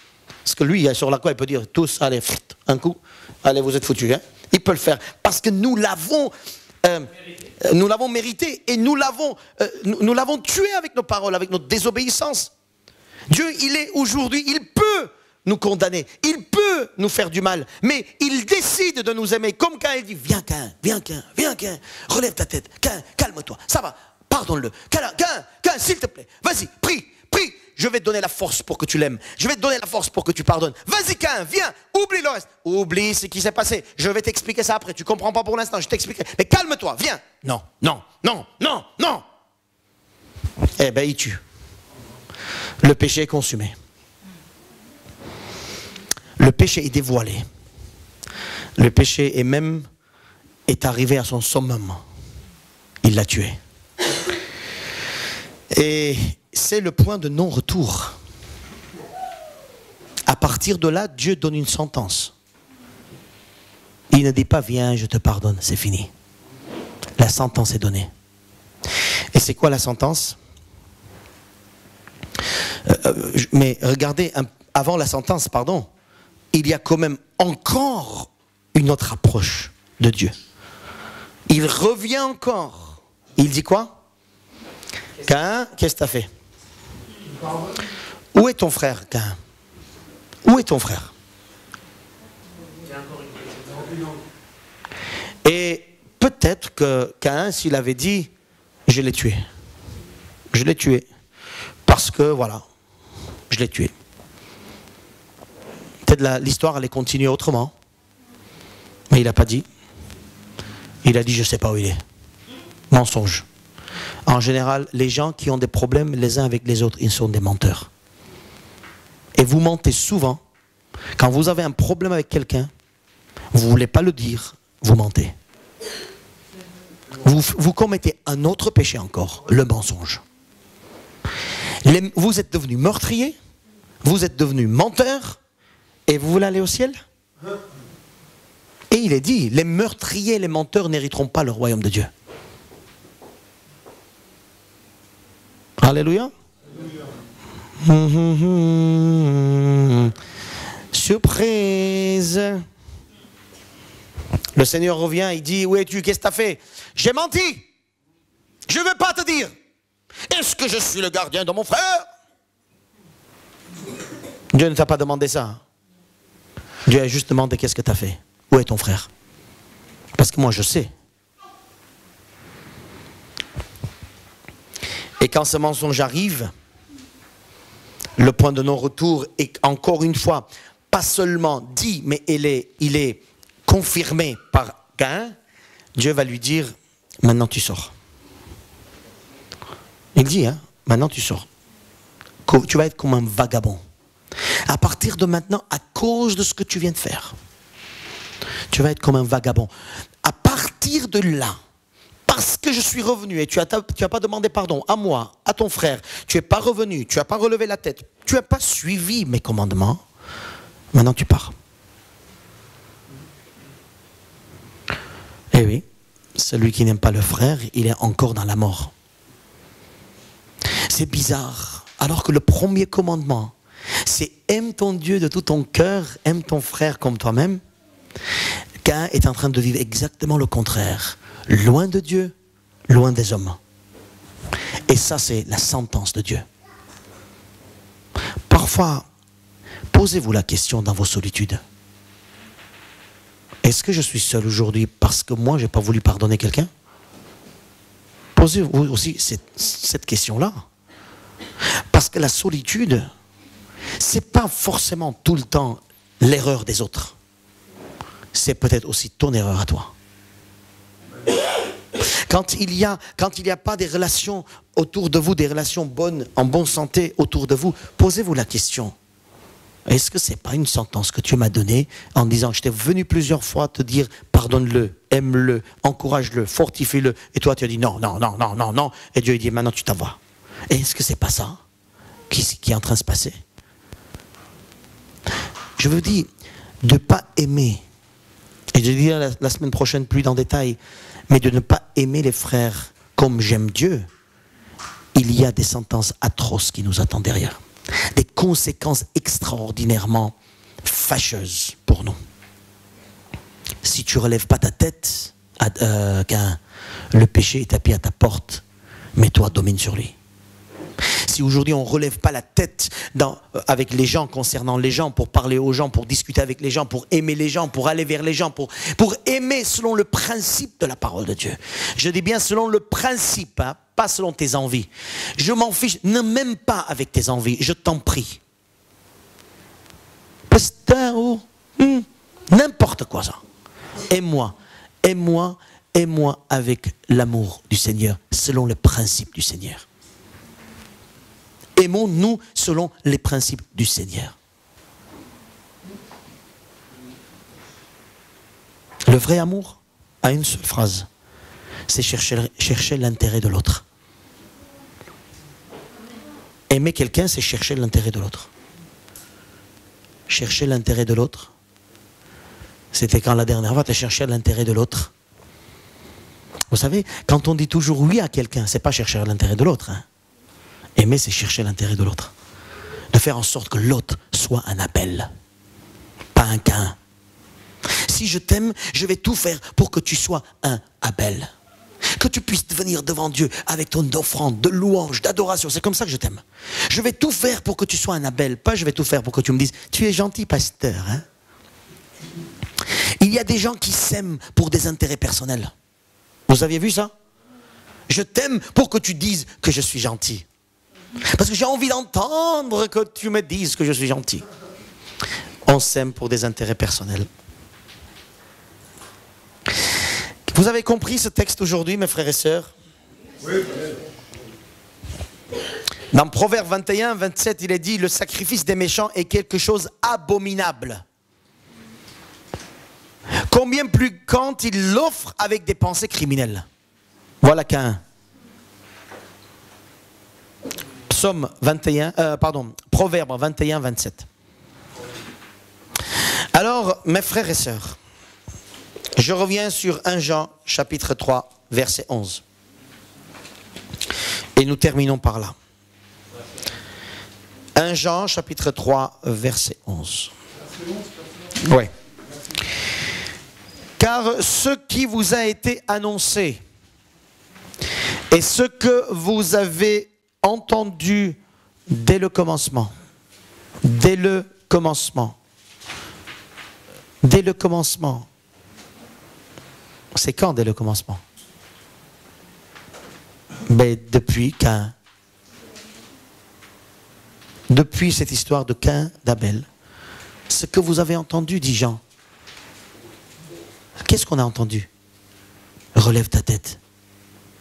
Parce que lui, sur la croix, il peut dire, tous, allez, un coup, allez, vous êtes foutus. Hein? Il peut le faire, parce que nous l'avons mérité, et nous l'avons tué avec nos paroles, avec notre désobéissance. Dieu, il est aujourd'hui, il peut nous condamner, il peut nous faire du mal, mais il décide de nous aimer, comme quand il dit, viens Caïn, relève ta tête, Caïn, calme-toi, ça va, pardonne-le, Caïn, s'il te plaît, vas-y, prie, je vais te donner la force pour que tu l'aimes, je vais te donner la force pour que tu pardonnes, vas-y Caïn, viens, oublie le reste, oublie ce qui s'est passé, je vais t'expliquer ça après, tu comprends pas pour l'instant, je t'expliquerai, mais calme-toi, viens, non, eh ben il tue, le péché est consumé. Le péché est dévoilé. Le péché est arrivé à son summum. Il l'a tué. Et c'est le point de non-retour. À partir de là, Dieu donne une sentence. Il ne dit pas, viens, je te pardonne, c'est fini. La sentence est donnée. Et c'est quoi la sentence? Mais regardez, avant la sentence, pardon, il y a quand même encore une autre approche de Dieu. Il revient encore. Il dit quoi? Caïn, qu'est-ce que tu as fait? Où est ton frère, Caïn? Où est ton frère? Et peut-être que Caïn, s'il avait dit, je l'ai tué. Je l'ai tué. Parce que, voilà, je l'ai tué. Peut-être l'histoire allait continuer autrement. Mais il n'a pas dit. Il a dit, je ne sais pas où il est. Mensonge. En général, les gens qui ont des problèmes les uns avec les autres, ils sont des menteurs. Et vous mentez souvent. Quand vous avez un problème avec quelqu'un, vous ne voulez pas le dire, vous mentez. Vous commettez un autre péché encore, le mensonge. Vous êtes devenu meurtrier, vous êtes devenu menteur, et vous voulez aller au ciel? Et il est dit, les meurtriers et les menteurs n'hériteront pas le royaume de Dieu. Alléluia. Surprise. Le Seigneur revient, il dit, où es-tu? Qu'est-ce que tu as fait? J'ai menti. Je ne veux pas te dire. Est-ce que je suis le gardien de mon frère? Dieu ne t'a pas demandé ça. Dieu a juste demandé qu'est-ce que tu as fait. Où est ton frère? Parce que moi je sais. Et quand ce mensonge arrive, le point de non-retour est encore une fois pas seulement dit, mais il est confirmé par Caïn. Dieu va lui dire, maintenant tu sors. Il dit, hein, maintenant tu sors. Tu vas être comme un vagabond. À partir de maintenant, à cause de ce que tu viens de faire, tu vas être comme un vagabond. À partir de là, parce que je suis revenu et tu n'as pas demandé pardon à moi, à ton frère, tu n'es pas revenu, tu n'as pas relevé la tête, tu n'as pas suivi mes commandements, maintenant tu pars. Eh oui, celui qui n'aime pas le frère, il est encore dans la mort. C'est bizarre, alors que le premier commandement, c'est aime ton Dieu de tout ton cœur, aime ton frère comme toi-même. Caïn est en train de vivre exactement le contraire. Loin de Dieu, loin des hommes. Et ça, c'est la sentence de Dieu. Parfois, posez-vous la question dans vos solitudes. Est-ce que je suis seul aujourd'hui parce que moi, je n'ai pas voulu pardonner quelqu'un? Posez-vous aussi cette question-là. Parce que la solitude, ce n'est pas forcément tout le temps l'erreur des autres. C'est peut-être aussi ton erreur à toi. Quand il n'y a pas des relations autour de vous, des relations bonnes, en bonne santé autour de vous, posez-vous la question. Est-ce que ce n'est pas une sentence que Dieu m'a donnée en disant, je t'ai venu plusieurs fois te dire, pardonne-le, aime-le, encourage-le, fortifie-le. Et toi, tu as dit non, non, non, non, non, non. Et Dieu dit, maintenant tu t'en vas. Est-ce que ce n'est pas ça qui est en train de se passer? Je vous dis, de ne pas aimer, et je dis la semaine prochaine plus en détail, mais de ne pas aimer les frères comme j'aime Dieu, il y a des sentences atroces qui nous attendent derrière. Des conséquences extraordinairement fâcheuses pour nous. Si tu ne relèves pas ta tête, le péché est tapis à ta porte, mais toi domine sur lui. Si aujourd'hui on ne relève pas la tête avec les gens, concernant les gens, pour parler aux gens, pour discuter avec les gens, pour aimer les gens, pour aller vers les gens, pour aimer selon le principe de la parole de Dieu. Je dis bien selon le principe, hein, pas selon tes envies. Je m'en fiche, ne m'aime pas avec tes envies, je t'en prie. Pasteur, n'importe quoi ça. Aime-moi, aime-moi, aime-moi avec l'amour du Seigneur, selon le principe du Seigneur. Aimons-nous selon les principes du Seigneur. Le vrai amour a une seule phrase, c'est chercher l'intérêt de l'autre. Aimer quelqu'un, c'est chercher l'intérêt de l'autre. Chercher l'intérêt de l'autre, c'était quand la dernière fois tu as cherché l'intérêt de l'autre. Vous savez, quand on dit toujours oui à quelqu'un, c'est pas chercher l'intérêt de l'autre, hein. Aimer, c'est chercher l'intérêt de l'autre. De faire en sorte que l'autre soit un Abel, pas un Caïn. Si je t'aime, je vais tout faire pour que tu sois un Abel. Que tu puisses venir devant Dieu avec ton offrande, de louange, d'adoration. C'est comme ça que je t'aime. Je vais tout faire pour que tu sois un Abel. Pas je vais tout faire pour que tu me dises, tu es gentil, pasteur. Hein? Il y a des gens qui s'aiment pour des intérêts personnels. Vous aviez vu ça? Je t'aime pour que tu dises que je suis gentil. Parce que j'ai envie d'entendre que tu me dises que je suis gentil. On s'aime pour des intérêts personnels. Vous avez compris ce texte aujourd'hui, mes frères et sœurs? Oui. Dans Proverbe 21, 27, il est dit, le sacrifice des méchants est quelque chose d'abominable. Combien plus quand il l'offre avec des pensées criminelles. Voilà qu'un. Proverbe 21, 27. Alors, mes frères et sœurs, je reviens sur 1 Jean, chapitre 3, verset 11. Et nous terminons par là. 1 Jean, chapitre 3, verset 11. Oui. Car ce qui vous a été annoncé et ce que vous avez entendu dès le commencement. Dès le commencement. Dès le commencement. C'est quand dès le commencement? Mais depuis Caïn. Depuis cette histoire de Caïn, d'Abel. Ce que vous avez entendu, dit Jean. Qu'est-ce qu'on a entendu? Relève ta tête.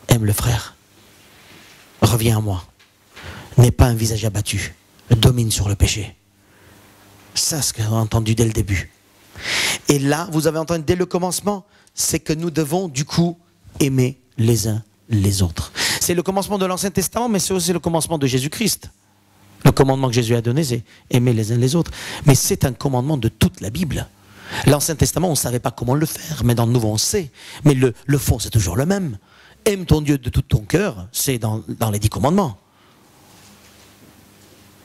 Aime le frère. Reviens à moi. N'aie pas un visage abattu. Domine sur le péché. Ça, c'est ce qu'on a entendu dès le début. Et là, vous avez entendu dès le commencement, c'est que nous devons du coup aimer les uns les autres. C'est le commencement de l'Ancien Testament, mais c'est aussi le commencement de Jésus-Christ. Le commandement que Jésus a donné, c'est aimer les uns les autres. Mais c'est un commandement de toute la Bible. L'Ancien Testament, on ne savait pas comment le faire, mais dans le Nouveau, on sait. Mais le fond, c'est toujours le même. Aime ton Dieu de tout ton cœur, c'est dans les 10 commandements.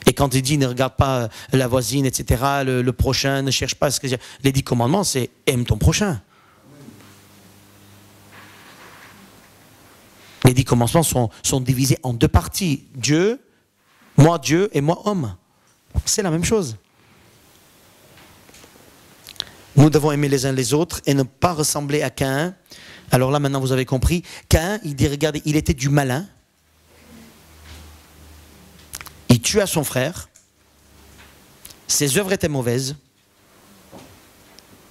Et quand il dit ne regarde pas la voisine, etc., le prochain, ne cherche pas ce que les 10 commandements, c'est aime ton prochain. Les 10 commandements sont divisés en 2 parties. Dieu et moi homme. C'est la même chose. Nous devons aimer les uns les autres et ne pas ressembler à Caïn. Alors là, maintenant, vous avez compris. Caïn, il dit, regardez, il était du malin. Il tua son frère. Ses œuvres étaient mauvaises.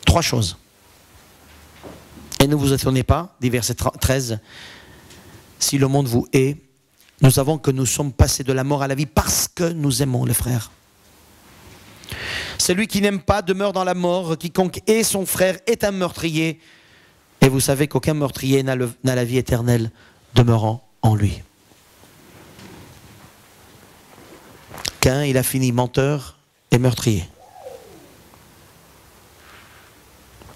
3 choses. Et ne vous étonnez pas, dit verset 13, si le monde vous hait, nous savons que nous sommes passés de la mort à la vie parce que nous aimons les frères. Celui qui n'aime pas demeure dans la mort, quiconque hait son frère est un meurtrier. Et vous savez qu'aucun meurtrier n'a la vie éternelle demeurant en lui. Caïn, il a fini menteur et meurtrier.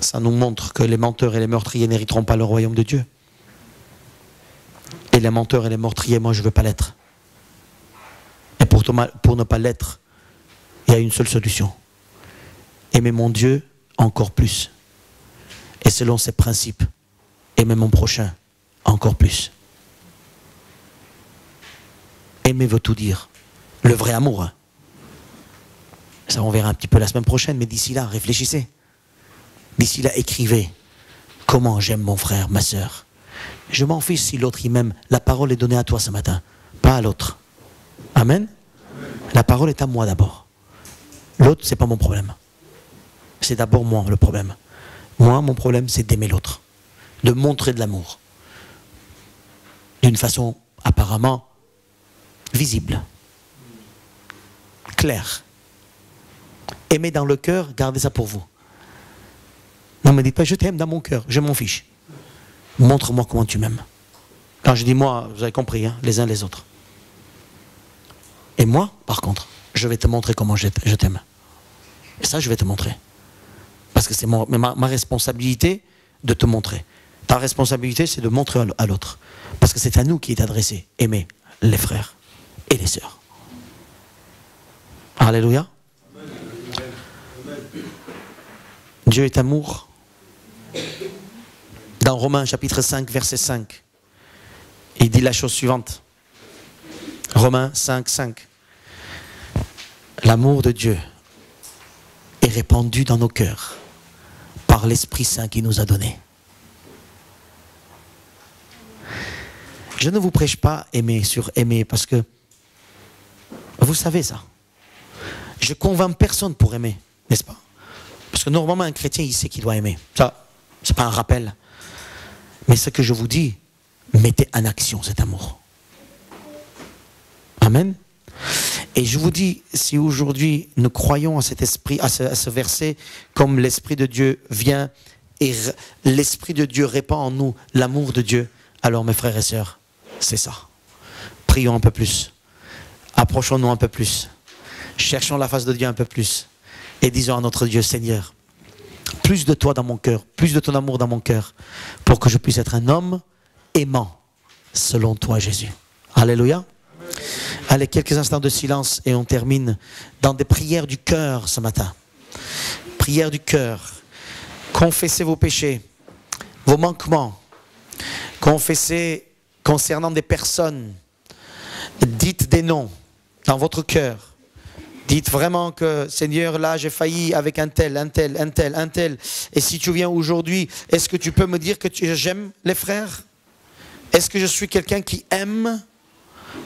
Ça nous montre que les menteurs et les meurtriers n'hériteront pas le royaume de Dieu. Et les menteurs et les meurtriers, moi je ne veux pas l'être. Et pour ne pas l'être, il y a une seule solution. Aimer mon Dieu encore plus. Et selon ses principes, aimer mon prochain encore plus. Aimer veut tout dire. Le vrai amour. Hein. Ça on verra un petit peu la semaine prochaine, mais d'ici là, réfléchissez. D'ici là, écrivez comment j'aime mon frère, ma sœur. Je m'en fiche si l'autre il m'aime. La parole est donnée à toi ce matin, pas à l'autre. Amen. La parole est à moi d'abord. L'autre, c'est pas mon problème. C'est d'abord moi le problème. Moi, mon problème, c'est d'aimer l'autre. De montrer de l'amour. D'une façon apparemment visible. Claire. Aimer dans le cœur, gardez ça pour vous. Ne me dites pas, je t'aime dans mon cœur, je m'en fiche. Montre-moi comment tu m'aimes. Quand je dis moi, vous avez compris, hein, les uns les autres. Et moi, par contre, je vais te montrer comment je t'aime. Et ça, je vais te montrer. Parce que c'est ma responsabilité de te montrer. Ta responsabilité, c'est de montrer à l'autre. Parce que c'est à nous qui est adressé. Aimer les frères et les sœurs. Alléluia. Dieu est amour. Dans Romains chapitre 5, verset 5, il dit la chose suivante. Romains 5, 5. L'amour de Dieu est répandu dans nos cœurs par l'Esprit Saint qui nous a donné. Je ne vous prêche pas aimer sur aimer parce que vous savez ça. Je ne convainc personne pour aimer, n'est-ce pas? Parce que normalement un chrétien il sait qu'il doit aimer. Ça, c'est pas un rappel. Mais ce que je vous dis, mettez en action cet amour. Amen. Et je vous dis, si aujourd'hui nous croyons à cet esprit, à ce verset, comme l'Esprit de Dieu vient et l'Esprit de Dieu répand en nous l'amour de Dieu, alors mes frères et sœurs, c'est ça. Prions un peu plus. Approchons-nous un peu plus. Cherchons la face de Dieu un peu plus. Et disons à notre Dieu, Seigneur, plus de toi dans mon cœur, plus de ton amour dans mon cœur, pour que je puisse être un homme aimant selon toi, Jésus. Alléluia. Allez, quelques instants de silence et on termine dans des prières du cœur ce matin. Prières du cœur. Confessez vos péchés, vos manquements. Confessez concernant des personnes. Dites des noms dans votre cœur. Dites vraiment que, Seigneur, là, j'ai failli avec un tel, un tel, un tel, un tel. Et si tu viens aujourd'hui, est-ce que tu peux me dire que j'aime les frères? Est-ce que je suis quelqu'un qui aime?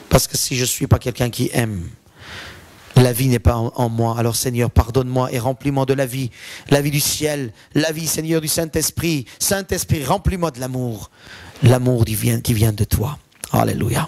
Parce que si je ne suis pas quelqu'un qui aime, la vie n'est pas en moi. Alors, Seigneur, pardonne-moi et remplis-moi de la vie du ciel, la vie, Seigneur, du Saint-Esprit. Saint-Esprit, remplis-moi de l'amour qui vient de toi. Alléluia.